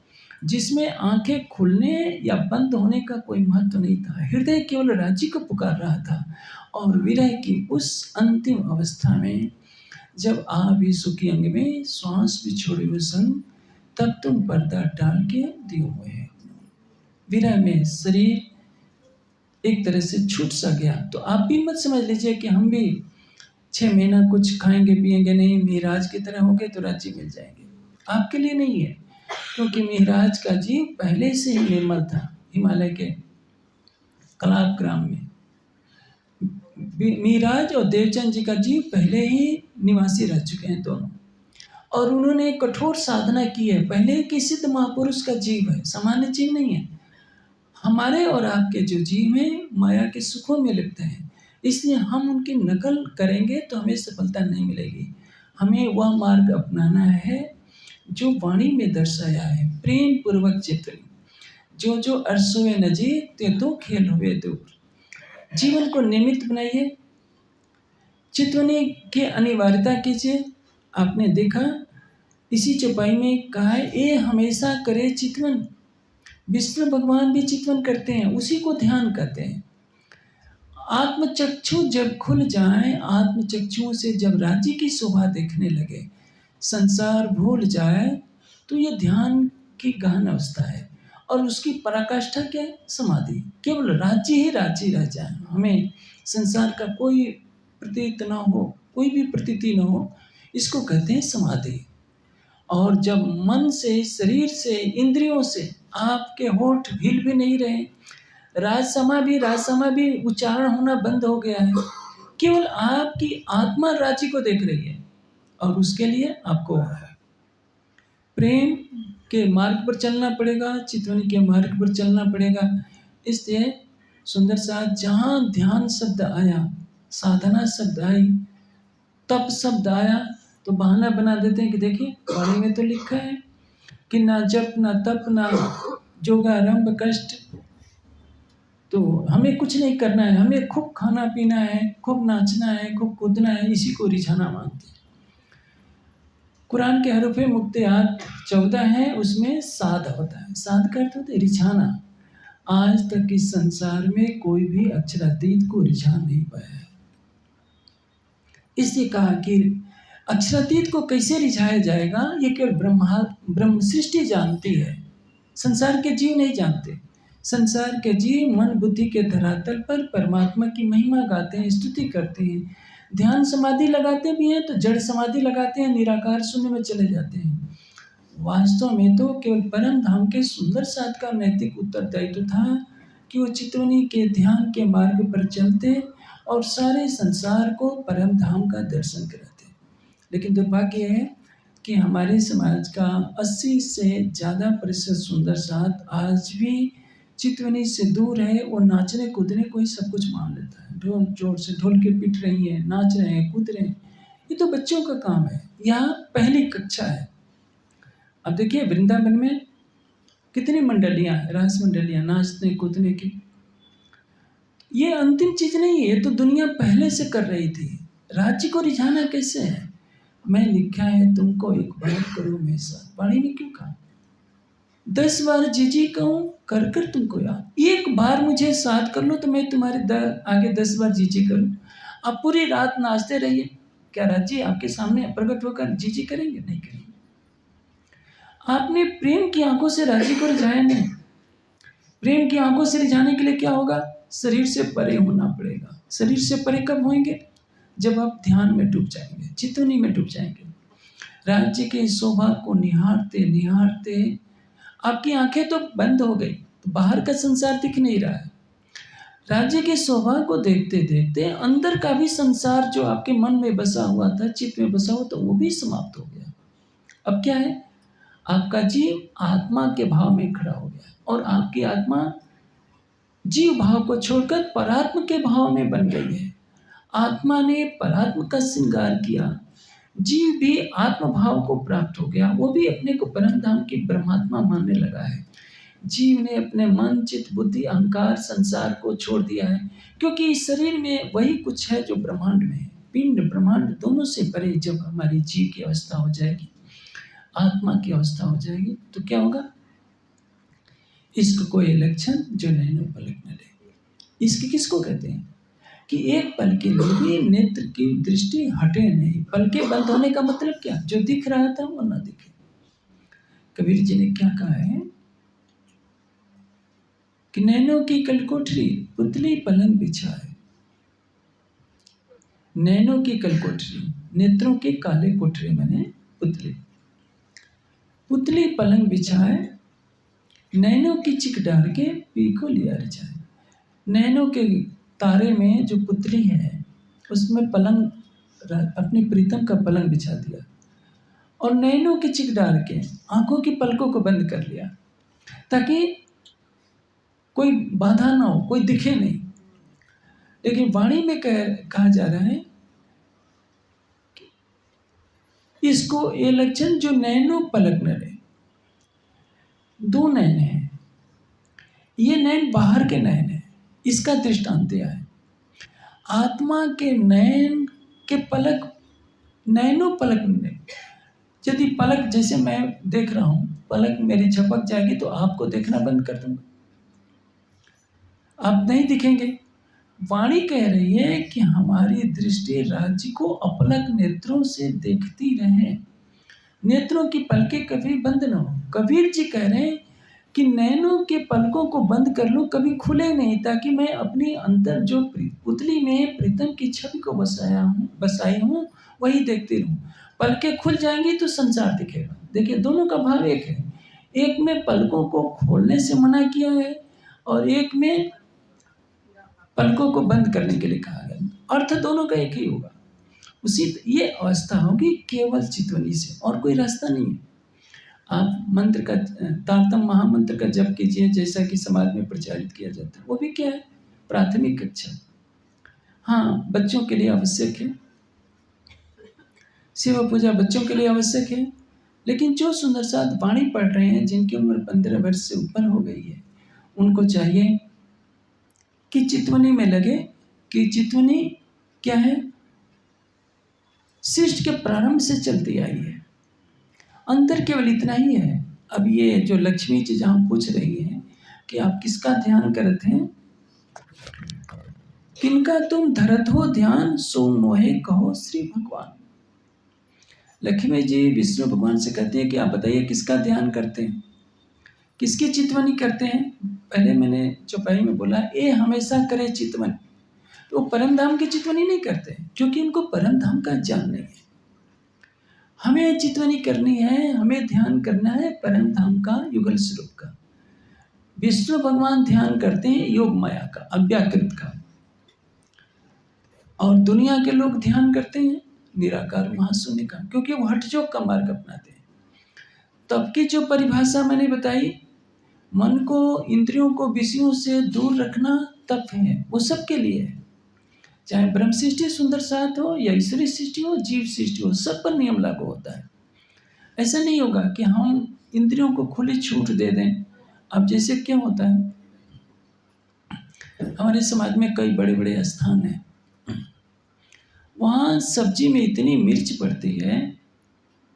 जिसमें आंखें खुलने या बंद होने का कोई महत्व नहीं था। हृदय केवल राज्य को पुकार रहा था और विरह की उस अंतिम अवस्था में जब आप यीशु के अंग में श्वास भी छोड़े हुए सन, तब तुम पर्दा डाल के दिए हुए हैं। विरह में शरीर एक तरह से छूट सा गया। तो आप भी मत समझ लीजिए कि हम भी 6 महीना कुछ खाएंगे पिएंगे नहीं, मेराज की तरह होंगे तो राज्य मिल जाएंगे। आपके लिए नहीं है, क्योंकि मेराज का जीव पहले से ही निर्मल था। हिमालय के कलाप ग्राम में मीराज और देवचंद जी का जीव पहले ही निवासी रह चुके हैं दोनों, और उन्होंने कठोर साधना की है। पहले के सिद्ध महापुरुष का जीव है, सामान्य जीव नहीं है। हमारे और आपके जो जीव हैं माया के सुखों में लिप्त हैं, इसलिए हम उनकी नकल करेंगे तो हमें सफलता नहीं मिलेगी। हमें वह मार्ग अपनाना है जो वाणी में दर्शाया है, प्रेम पूर्वक चित्रण, जो जो अरसों नजीक ते तो खेल हुए दूर। जीवन को निमित्त बनाइए, चितवनी की अनिवार्यता कीजिए। आपने देखा इसी चौपाई में कहा है, ए हमेशा करे चितवन। विष्णु भगवान भी चितवन करते हैं, उसी को ध्यान करते हैं। आत्मचक्षु जब खुल जाए, आत्मचक्षुओं से जब राज्य की शोभा देखने लगे, संसार भूल जाए, तो ये ध्यान की गहन अवस्था है। और उसकी पराकाष्ठा क्या है? समाधि। केवल राज्य ही राज्य रह जाए, हमें संसार का कोई प्रतीत न हो, कोई भी प्रतीति न हो, इसको कहते हैं समाधि। और जब मन से, शरीर से, इंद्रियों से आपके होठ हिल भी नहीं रहे, राजसमा भी उच्चारण होना बंद हो गया है, केवल आपकी आत्मा राज्य को देख रही है, और उसके लिए आपको प्रेम के मार्ग पर चलना पड़ेगा, चितवनी के मार्ग पर चलना पड़ेगा। इसलिए सुंदर साथ जहाँ ध्यान शब्द आया, साधना शब्द आई, तप शब्द आया, तो बहाना बना देते हैं कि देखिए वाणी में तो लिखा है कि ना जप ना तप ना जोगारंभ कष्ट, तो हमें कुछ नहीं करना है, हमें खूब खाना पीना है, खूब नाचना है, खूब कूदना है, इसी को रिझाना मानते हैं। कुरान के हरूफे मुक्तियात 14 हैं, उसमें साध होता है। साध का अर्थ होता है रिझाना। आज तक इस संसार में कोई भी अक्षरातीत को रिझा नहीं पाया है। इसलिए कहा कि अक्षरातीत को कैसे रिझाया जाएगा, ये केवल ब्रह्म सृष्टि जानती है, संसार के जीव नहीं जानते। संसार के जीव मन बुद्धि के धरातल पर परमात्मा की महिमा गाते हैं, स्तुति करते हैं, ध्यान समाधि लगाते भी हैं, तो जड़ समाधि लगाते हैं, निराकार शून्य में चले जाते हैं। वास्तव में तो केवल परम धाम के सुंदर साथ का नैतिक उत्तरदायित्व था कि वो चितवनी के ध्यान के मार्ग पर चलते और सारे संसार को परम धाम का दर्शन कराते। लेकिन दुर्भाग्य है कि हमारे समाज का 80 से ज़्यादा प्रतिशत सुंदर साथ आज भी चितवनी से दूर है। वो नाचने कूदने को ही सब कुछ मान लेता है। ढोल जोर से ढोल के पीट रही है, नाच रहे हैं, कूद रहे हैं, ये तो बच्चों का काम है। यहाँ पहली कक्षा है। अब देखिए वृंदावन में कितनी मंडलियाँ हैं, रास मंडलियाँ नाचने कूदने की। ये अंतिम चीज़ नहीं है, ये तो दुनिया पहले से कर रही थी। राज्य को रिझाना कैसे है? मैं लिखा है तुमको एक बार करो मेरे साथ, वाणी में क्यों कहा? 10 बार जी कहूँ कर कर तुमको याद, एक बार मुझे साथ कर लो तो मैं तुम्हारे आगे 10 बार जी करूँ। आप पूरी रात नाचते रहिए, क्या राज्य आपके सामने प्रकट होकर जी करेंगे? नहीं करेंगे। आपने प्रेम की आंखों से राज्य को रिझाया नहीं। प्रेम की आंखों से रिझाने के लिए क्या होगा? शरीर से परे होना पड़ेगा। शरीर से परे कब होंगे? जब आप ध्यान में डूब जाएंगे, चितवनी में डूब जाएंगे। राज्य की शोभा को निहारते निहारते आपकी आंखें तो बंद हो गई, तो बाहर का संसार दिख नहीं रहा है। राज्य की शोभा को देखते देखते अंदर का भी संसार जो आपके मन में बसा हुआ था, चित्त में बसा हुआ, तो वो भी समाप्त हो गया। अब क्या है? आपका जीव आत्मा के भाव में खड़ा हो गया, और आपकी आत्मा जीव भाव को छोड़कर परात्म के भाव में बन गई है। आत्मा ने परात्म का श्रृंगार किया, जीव भी आत्म भाव को प्राप्त हो गया, वो भी अपने को परम धाम की ब्रह्मात्मा मानने लगा है। जीव ने अपने मन चित्त बुद्धि अहंकार संसार को छोड़ दिया है, क्योंकि इस शरीर में वही कुछ है जो ब्रह्मांड में है। पिंड ब्रह्मांड दोनों से परे जब हमारी जीव की अवस्था हो जाएगी, आत्मा की अवस्था हो जाएगी, तो क्या होगा? इश्क कोई लक्षण जो नैनो पलक न ले। इश्क किसको कहते हैं? कि एक पल के लिए भी नेत्र की दृष्टि हटे नहीं। पल के बंद होने का मतलब क्या? जो दिख रहा था वो ना दिखे। कबीर जी ने क्या कहा है कि नैनों की कलकोठरी पुतली पलंग बिछाए। नैनों की कलकोठरी, नेत्रों के काले कोठरे माने पुतली। पुतली पलंग बिछाए, नैनों की चिक डार के पी को लिया रचाए। नैनों के तारे में जो पुतली है उसमें पलंग, अपनी प्रीतम का पलंग बिछा दिया और नैनों की चिक डाल के आंखों की पलकों को बंद कर लिया ताकि कोई बाधा ना हो, कोई दिखे नहीं। लेकिन वाणी में कहा जा रहा है कि इसको ये लक्षण जो नैनो पलक न रहे। दो नैन हैं, ये नैन बाहर के नैन है, इसका दृष्टांत दिया है। आत्मा के नैन के पलक, नैनो पलक नहीं। यदि पलक, जैसे मैं देख रहा हूं, पलक मेरी झपक जाएगी तो आपको देखना बंद कर दूंगा, आप नहीं दिखेंगे। वाणी कह रही है कि हमारी दृष्टि राज्य को अपलक नेत्रों से देखती रहे, नेत्रों की पलकें कभी बंद न हो। कबीर जी कह रहे हैं कि नैनों के पलकों को बंद कर लूं, कभी खुले नहीं, ताकि मैं अपनी अंदर जो पुतली में प्रीतम की छवि को बसाई हूं वही देखती रहूं। पलकें खुल जाएंगी तो संसार दिखेगा। देखिए, दोनों का भाव एक है। एक में पलकों को खोलने से मना किया है और एक में पलकों को बंद करने के लिए कहा गया। अर्थ दोनों का एक ही होगा। उसी ये अवस्था होगी केवल चितवनी से, और कोई रास्ता नहीं है। आप मंत्र का, तारतम महामंत्र का जप कीजिए, जैसा कि समाज में प्रचारित किया जाता है। वो भी क्या है? प्राथमिक कक्षा। हाँ, बच्चों के लिए आवश्यक है, शिव पूजा बच्चों के लिए आवश्यक है। लेकिन जो सुंदर साथ वाणी पढ़ रहे हैं, जिनकी उम्र 15 वर्ष से ऊपर हो गई है, उनको चाहिए कि चितवनी में लगे। कि चितवनी क्या है? सृष्टि के प्रारंभ से चलती आई है। अंतर केवल इतना ही है। अब ये जो लक्ष्मी जी जहां पूछ रही है कि आप किसका ध्यान करते हैं, किनका तुम धरत हो ध्यान, सो मोहे कहो श्री भगवान। लक्ष्मी जी विष्णु भगवान से कहते हैं कि आप बताइए किसका ध्यान करते हैं, किसकी चितवनी करते हैं। पहले मैंने चौपाई में बोला, ये हमेशा करे चितवनी। तो परम धाम की चितवनी नहीं करते क्योंकि इनको परम धाम का ज्ञान नहीं है। हमें चितवनी करनी है, हमें ध्यान करना है परम धाम का, युगल स्वरूप का। विष्णु भगवान ध्यान करते हैं योग माया का, अव्याकृत का, और दुनिया के लोग ध्यान करते हैं निराकार महाशून्य का, क्योंकि वो हठयोग का मार्ग अपनाते हैं। तब की जो परिभाषा मैंने बताई, मन को, इंद्रियों को विषयों से दूर रखना तप है, वो सबके लिए है। चाहे ब्रह्म सृष्टि सुंदर साथ हो या ईश्वरी सृष्टि हो, जीव सृष्टि हो, सब पर नियम लागू होता है। ऐसा नहीं होगा कि हम इंद्रियों को खुली छूट दे दें। अब जैसे क्या होता है, हमारे समाज में कई बड़े बड़े स्थान हैं, वहाँ सब्जी में इतनी मिर्च पड़ती है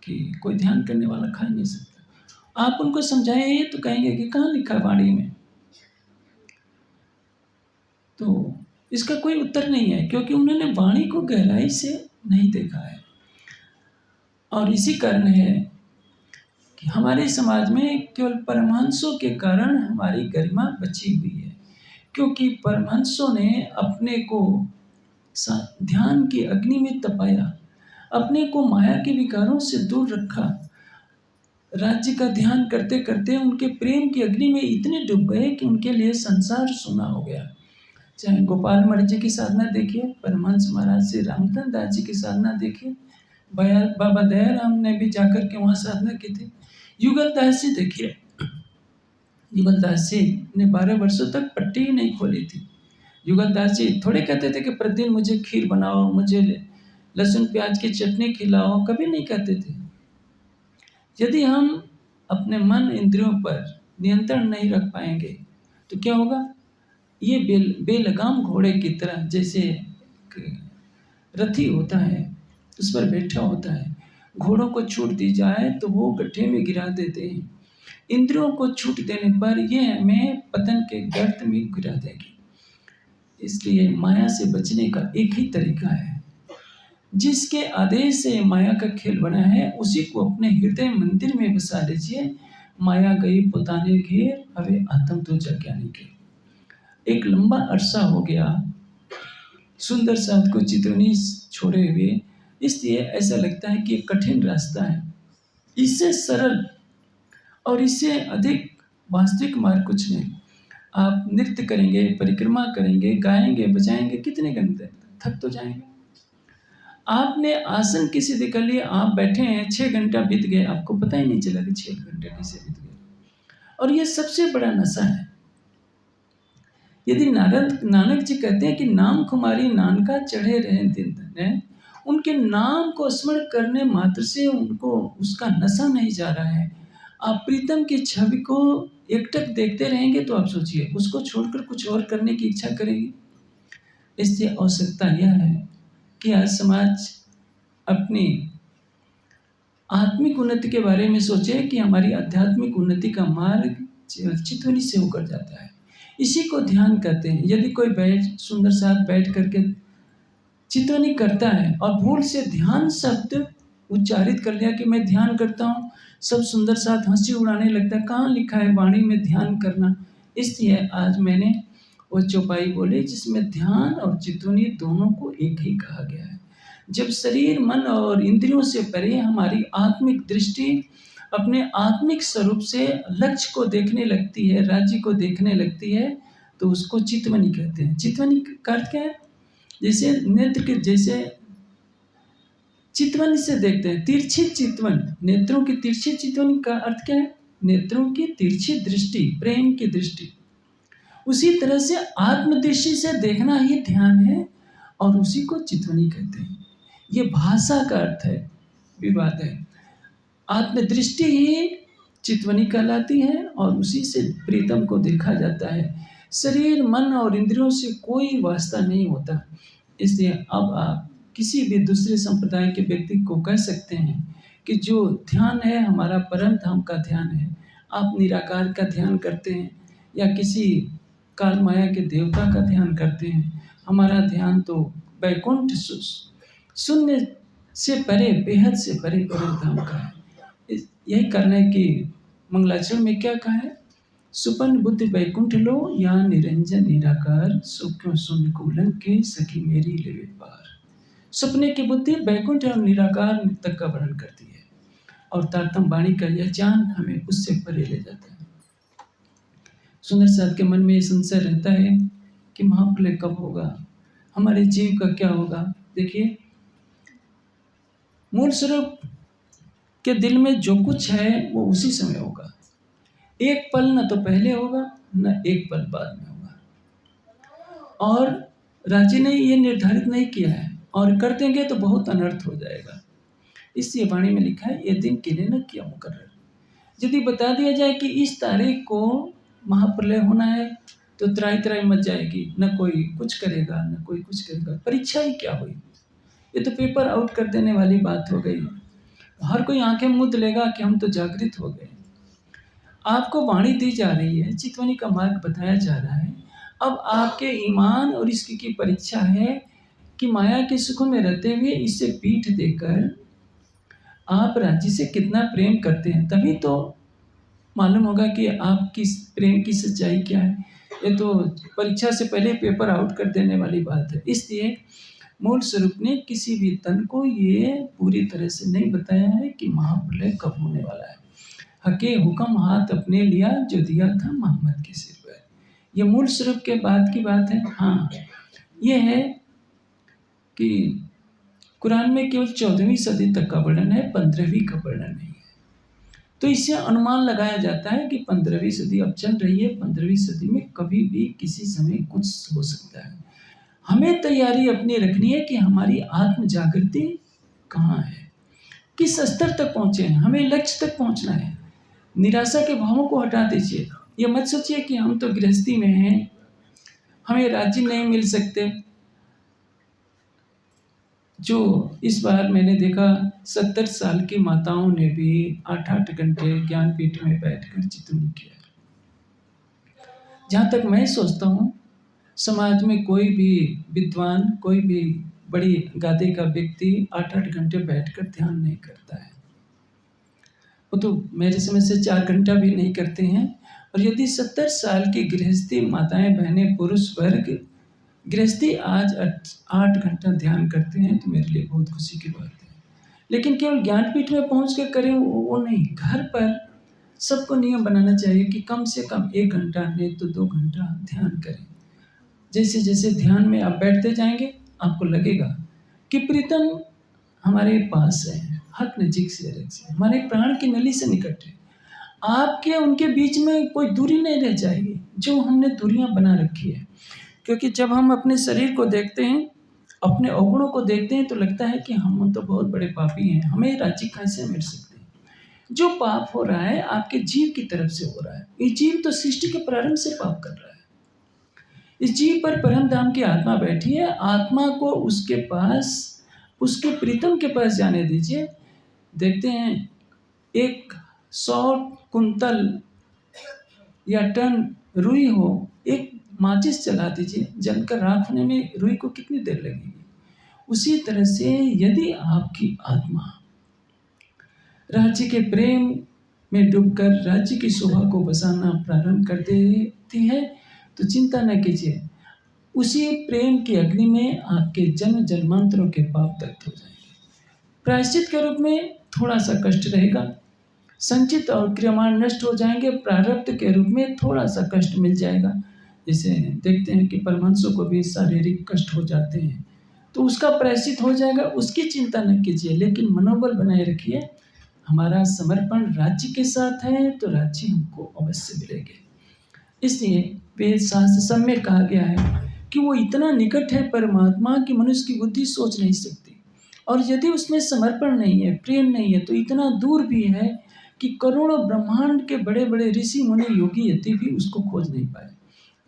कि कोई ध्यान करने वाला खा नहीं सकता। आप उनको समझाएं तो कहेंगे कि कहाँ लिखा वाणी में, तो इसका कोई उत्तर नहीं है, क्योंकि उन्होंने वाणी को गहराई से नहीं देखा है। और इसी कारण है कि हमारे समाज में केवल परमहंसों के कारण हमारी गरिमा बची हुई है, क्योंकि परमहंसों ने अपने को ध्यान की अग्नि में तपाया, अपने को माया के विकारों से दूर रखा। राज्य का ध्यान करते करते उनके प्रेम की अग्नि में इतने डूब गए कि उनके लिए संसार सूना हो गया। चाहे गोपाल मणि जी की साधना देखिए, परमहंस महाराज श्री रामचंद्र दास जी की साधना देखिए, बाबा दयाराम ने भी जाकर के वहाँ साधना की थी। युगल दास जी देखिए, युगल दास जी ने 12 वर्षों तक पट्टी ही नहीं खोली थी। युगल दास जी थोड़े कहते थे कि प्रतिदिन मुझे खीर बनाओ, मुझे लहसुन प्याज की चटनी खिलाओ, कभी नहीं कहते थे। यदि हम अपने मन इंद्रियों पर नियंत्रण नहीं रख पाएंगे तो क्या होगा? ये बेलगाम घोड़े की तरह, जैसे रथी होता है उस पर बैठा होता है, घोड़ों को छूट दी जाए तो वो गड्ढे में गिरा देते हैं। इंद्रियों को छूट देने पर ये हमें पतन के गर्त में गिरा देगी। इसलिए माया से बचने का एक ही तरीका है। जिसके आदेश से माया का खेल बना है उसी को अपने हृदय मंदिर में बसा लीजिए। माया गई पुताने घेर, अबे आत्म तो ज्ञानी के। एक लंबा अरसा हो गया सुंदर साथ को चितवनी छोड़े हुए, इसलिए ऐसा लगता है कि एक कठिन रास्ता है। इससे सरल और इससे अधिक वास्तविक मार्ग कुछ नहीं। आप नृत्य करेंगे, परिक्रमा करेंगे, गाएंगे, बजाएंगे, कितने घंटे थक तो जाएंगे। आपने आसन किसी से कर लिया, आप बैठे हैं, 6 घंटा बीत गए, आपको पता ही नहीं चला कि 6 घंटे कैसे बीत गए। और ये सबसे बड़ा नशा है। यदि नानक जी कहते हैं कि नाम कुमारी नानका चढ़े रहे दिन दिन, उनके नाम को स्मरण करने मात्र से उनको उसका नशा नहीं जा रहा है। आप प्रीतम की छवि को एकटक देखते रहेंगे तो आप सोचिए उसको छोड़कर कुछ और करने की इच्छा करेंगे। इसलिए आवश्यकता यह है कि आज समाज अपनी आत्मिक उन्नति के बारे में सोचे कि हमारी आध्यात्मिक उन्नति का मार्ग चितवनी से होकर जाता है। इसी को ध्यान करते हैं। यदि कोई सुंदर साथ बैठ करके चितवनी करता है और भूल से ध्यान शब्द उच्चारित कर लिया कि मैं ध्यान करता हूँ, सब सुंदर साथ हंसी उड़ाने लगता है। कहाँ लिखा है वाणी में ध्यान करना? इसलिए आज मैंने वो चौपाई बोली जिसमें ध्यान और चितवनी दोनों को एक ही कहा गया है। जब शरीर, मन और इंद्रियों से परे हमारी आत्मिक दृष्टि अपने आत्मिक स्वरूप से लक्ष्य को देखने लगती है, राज्य को देखने लगती है, तो उसको चितवनी कहते हैं। चितवनी का अर्थ क्या है? जैसे नेत्र के जैसे चितवन से देखते हैं, तिरछी चितवन, नेत्रों की तिरछी चितवन का अर्थ क्या है? नेत्रों की तिरछी दृष्टि, प्रेम की दृष्टि। उसी तरह से आत्मदृष्टि से देखना ही ध्यान है और उसी को चितवनी कहते हैं। ये भाषा का अर्थ है, विवाद है। आत्मदृष्टि ही चितवनी कहलाती है और उसी से प्रीतम को देखा जाता है। शरीर, मन और इंद्रियों से कोई वास्ता नहीं होता। इसलिए अब आप किसी भी दूसरे संप्रदाय के व्यक्ति को कह सकते हैं कि जो ध्यान है हमारा परम धाम का ध्यान है। आप निराकार का ध्यान करते हैं या किसी काल माया के देवता का ध्यान करते हैं। हमारा ध्यान तो वैकुंठ शून्य से परे, बेहद से परे परम धाम का है। यही करने की मंगलाचरण में क्या कहा है? सुपन बुद्धि वैकुंठ लो या निरंजन निराकार, सुख्यों शून्य कूलन के सखी मेरी लेवे पार। सपने की बुद्धि वैकुंठ और निराकार तक का वर्णन करती है और तारतम वाणी का यह ज्ञान हमें उससे परे ले जाता है। सुंदर साथ के मन में ये संशय रहता है कि महाप्रलय कब होगा, हमारे जीव का क्या होगा। देखिए, मूल स्वरूप के दिल में जो कुछ है वो उसी समय होगा। एक पल न तो पहले होगा न एक पल बाद में होगा। और राजी ने ये निर्धारित नहीं किया है और कर देंगे तो बहुत अनर्थ हो जाएगा। इसलिए वाणी में लिखा है, ये दिन किने न किया मुकर्रर। यदि बता दिया जाए कि इस तारीख को महाप्रलय होना है तो त्राही त्राही मच जाएगी। न कोई कुछ करेगा न कोई कुछ करेगा। परीक्षा ही क्या हुई? ये तो पेपर आउट कर देने वाली बात हो गई। हर कोई आंखें मूंद लेगा कि हम तो जागृत हो गए। आपको वाणी दी जा रही है, चितवनी का मार्ग बताया जा रहा है। अब आपके ईमान और इसकी की परीक्षा है कि माया के सुखों में रहते हुए इससे पीठ देकर आप राज्य से कितना प्रेम करते हैं। तभी तो मालूम होगा कि आपकी प्रेम की सच्चाई क्या है। ये तो परीक्षा से पहले पेपर आउट कर देने वाली बात है। इसलिए मूल स्वरूप ने किसी भी तन को ये पूरी तरह से नहीं बताया है कि महाप्रलय कब होने वाला है। हके हुक्म हाथ अपने लिया जो दिया था मोहम्मद के सिर पर। ये मूल स्वरूप के बाद की बात है। हाँ, ये है कि कुरान में केवल 14वीं सदी तक का वर्णन है, 15वीं का वर्णन नहीं है। तो इससे अनुमान लगाया जाता है कि 15वीं सदी अब चल रही है। 15वीं सदी में कभी भी किसी समय कुछ हो सकता है। हमें तैयारी अपनी रखनी है कि हमारी आत्म जागृति कहाँ है, किस स्तर तक पहुँचे हैं। हमें लक्ष्य तक पहुँचना है। निराशा के भावों को हटा दीजिए। ये मत सोचिए कि हम तो गृहस्थी में हैं, हमें राज्य नहीं मिल सकते। जो इस बार मैंने देखा 70 साल की माताओं ने भी 8-8 घंटे ज्ञानपीठ में बैठकर चितवनी किया। जहाँ तक मैं सोचता हूँ समाज में कोई भी विद्वान, कोई भी बड़ी गादे का व्यक्ति 8-8 घंटे बैठकर ध्यान नहीं करता है। वो तो मेरे समझ से 4 घंटा भी नहीं करते हैं। और यदि 70 साल की गृहस्थी माताएं, बहनें, पुरुष वर्ग गृहस्थी आज 8 घंटा ध्यान करते हैं तो मेरे लिए बहुत खुशी की बात है। लेकिन केवल ज्ञानपीठ में पहुंच के करें वो नहीं, घर पर सबको नियम बनाना चाहिए कि कम से कम 1 घंटा नहीं तो 2 घंटा ध्यान करें। जैसे जैसे ध्यान में आप बैठते जाएंगे आपको लगेगा कि प्रीतम हमारे पास है, हक नजीक से हमारे प्राण की नली से निकट है। आपके उनके बीच में कोई दूरी नहीं रह जाएगी जो हमने दूरियां बना रखी है। क्योंकि जब हम अपने शरीर को देखते हैं, अपने अवगुणों को देखते हैं तो लगता है कि हम तो बहुत बड़े पापी हैं, हमें राज्य कैसे मिल सकते हैं। जो पाप हो रहा है आपके जीव की तरफ से हो रहा है। ये जीव तो सृष्टि के प्रारंभ से पाप कर रहा है। इस जीव पर परम धाम की आत्मा बैठी है। आत्मा को उसके पास, उसके प्रीतम के पास जाने दीजिए। देखते हैं 100 कुंतल या टन रुई हो, एक माचिस जला दीजिए, जलकर राख होने में रुई को कितनी देर लगेगी। उसी तरह से यदि आपकी आत्मा राज्य के प्रेम में डूबकर राज्य की शोभा को बसाना प्रारंभ कर देती है तो चिंता न कीजिए, उसी प्रेम की अग्नि में आपके जन्म जन्मांतरों के पाप दग्ध हो जाएंगे। प्रायश्चित के रूप में थोड़ा सा कष्ट रहेगा, संचित और क्रियमाण नष्ट हो जाएंगे। प्रारब्ध के रूप में थोड़ा सा कष्ट मिल जाएगा। जैसे देखते हैं कि परमहंसों को भी शारीरिक कष्ट हो जाते हैं तो उसका प्रायश्चित हो जाएगा, उसकी चिंता न कीजिए। लेकिन मनोबल बनाए रखिए, हमारा समर्पण राज्य के साथ है तो राज्य हमको अवश्य मिलेंगे। इसलिए वेद शास्त्र सब में कहा गया है कि वो इतना निकट है परमात्मा की मनुष्य की बुद्धि सोच नहीं सकती। और यदि उसमें समर्पण नहीं है, प्रेम नहीं है तो इतना दूर भी है कि करोड़ों ब्रह्मांड के बड़े बड़े ऋषि मुनि योगी यति भी उसको खोज नहीं पाए।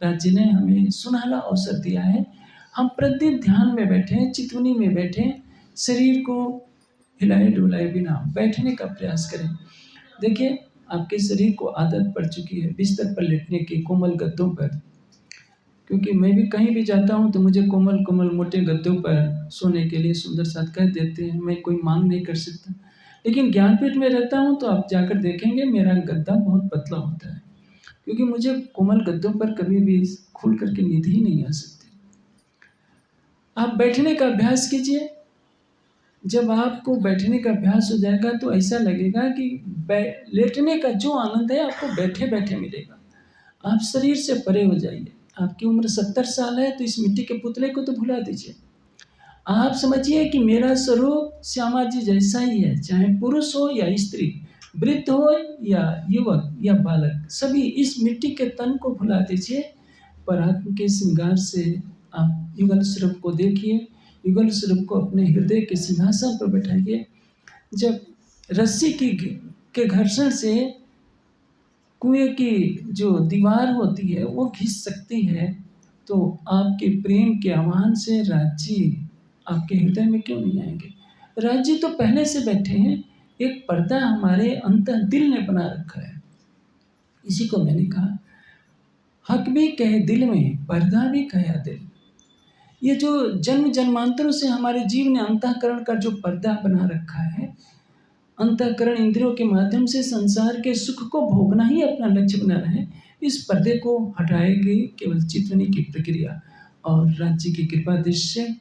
राज्य ने हमें सुनहला अवसर दिया है। हम प्रतिदिन ध्यान में बैठे, चितवनी में बैठे, शरीर को हिलाए डुलाए बिना बैठने का प्रयास करें। देखिए आपके शरीर को आदत पड़ चुकी है बिस्तर पर लेटने की, कोमल गद्दों पर। क्योंकि मैं भी कहीं भी जाता हूँ तो मुझे कोमल कोमल मोटे गद्दों पर सोने के लिए सुंदर साथ कह देते हैं। मैं कोई मांग नहीं कर सकता। लेकिन ज्ञानपीठ में रहता हूँ तो आप जाकर देखेंगे मेरा गद्दा बहुत पतला होता है, क्योंकि मुझे कोमल गद्दों पर कभी भी खुल करके नींद ही नहीं आ सकती। आप बैठने का अभ्यास कीजिए। जब आपको बैठने का अभ्यास हो जाएगा तो ऐसा लगेगा कि लेटने का जो आनंद है आपको बैठे बैठे मिलेगा। आप शरीर से परे हो जाइए। आपकी उम्र 70 साल है तो इस मिट्टी के पुतले को तो भुला दीजिए। आप समझिए कि मेरा स्वरूप श्यामा जी जैसा ही है, चाहे पुरुष हो या स्त्री, वृद्ध हो या युवक या बालक, सभी इस मिट्टी के तन को भुला दीजिए। परमात्मा के श्रृंगार से आप युगल स्वरूप को देखिए। युगल स्वरूप को अपने हृदय के सिंहासन पर बैठाइए। जब रस्सी के घर्षण से कुएं की जो दीवार होती है वो घिस सकती है, तो आपके प्रेम के आह्वान से राज्य आपके हृदय में क्यों नहीं आएंगे। राज्य तो पहले से बैठे हैं। एक पर्दा हमारे अंतर दिल ने बना रखा है। इसी को मैंने कहा, हक भी कहे दिल में, पर्दा भी कहे दिल। ये जो जन्म जन्मांतरों से हमारे जीव ने अंतःकरण का जो पर्दा बना रखा है, अंतःकरण इंद्रियों के माध्यम से संसार के सुख को भोगना ही अपना लक्ष्य बना रहे हैं। इस पर्दे को हटाएगी केवल चितवनी की प्रक्रिया और राज्य की कृपा दृश्य।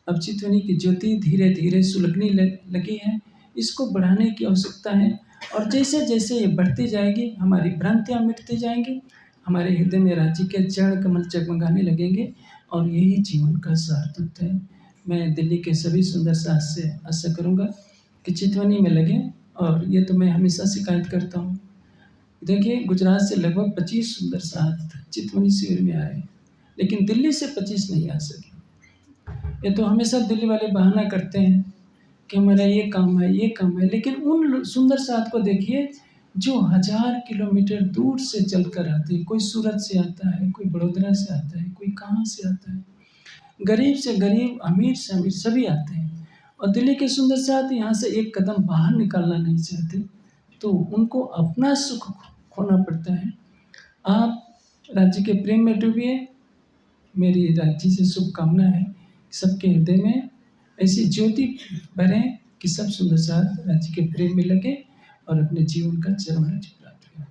अब चितवनी की ज्योति धीरे धीरे सुलगने लगी है। इसको बढ़ाने की आवश्यकता है और जैसे जैसे ये बढ़ती जाएगी हमारी भ्रांतियाँ मिटती जाएंगी, हमारे हृदय में राज्य के चरण कमल जगमगाने लगेंगे और यही जीवन का सार्थक है। मैं दिल्ली के सभी सुंदर साथ से आशा करूँगा कि चितवनी में लगे। और ये तो मैं हमेशा शिकायत करता हूँ। देखिए गुजरात से लगभग 25 सुंदर साथ चितवनी शिविर में आए, लेकिन दिल्ली से 25 नहीं आ सके। ये तो हमेशा दिल्ली वाले बहाना करते हैं कि हमारा ये काम है, ये काम है, लेकिन उन सुंदर साथ को देखिए जो 1000 किलोमीटर दूर से चल कर आते हैं। कोई सूरत से आता है, कोई बड़ोदरा से आता है, कोई कहाँ से आता है, गरीब से गरीब, अमीर से अमीर, सभी आते हैं। और दिल्ली के सुंदर साथ यहाँ से एक कदम बाहर निकालना नहीं चाहते, तो उनको अपना सुख खोना पड़ता है। आप राज्य के प्रेम में डूबिए, मेरी राज्य से शुभकामना है कि सबके हृदय में ऐसी ज्योति भरे कि सब सुंदर साथ राज्य के प्रेम में लगे और अपने जीवन का चरम लक्ष्य प्राप्त करें।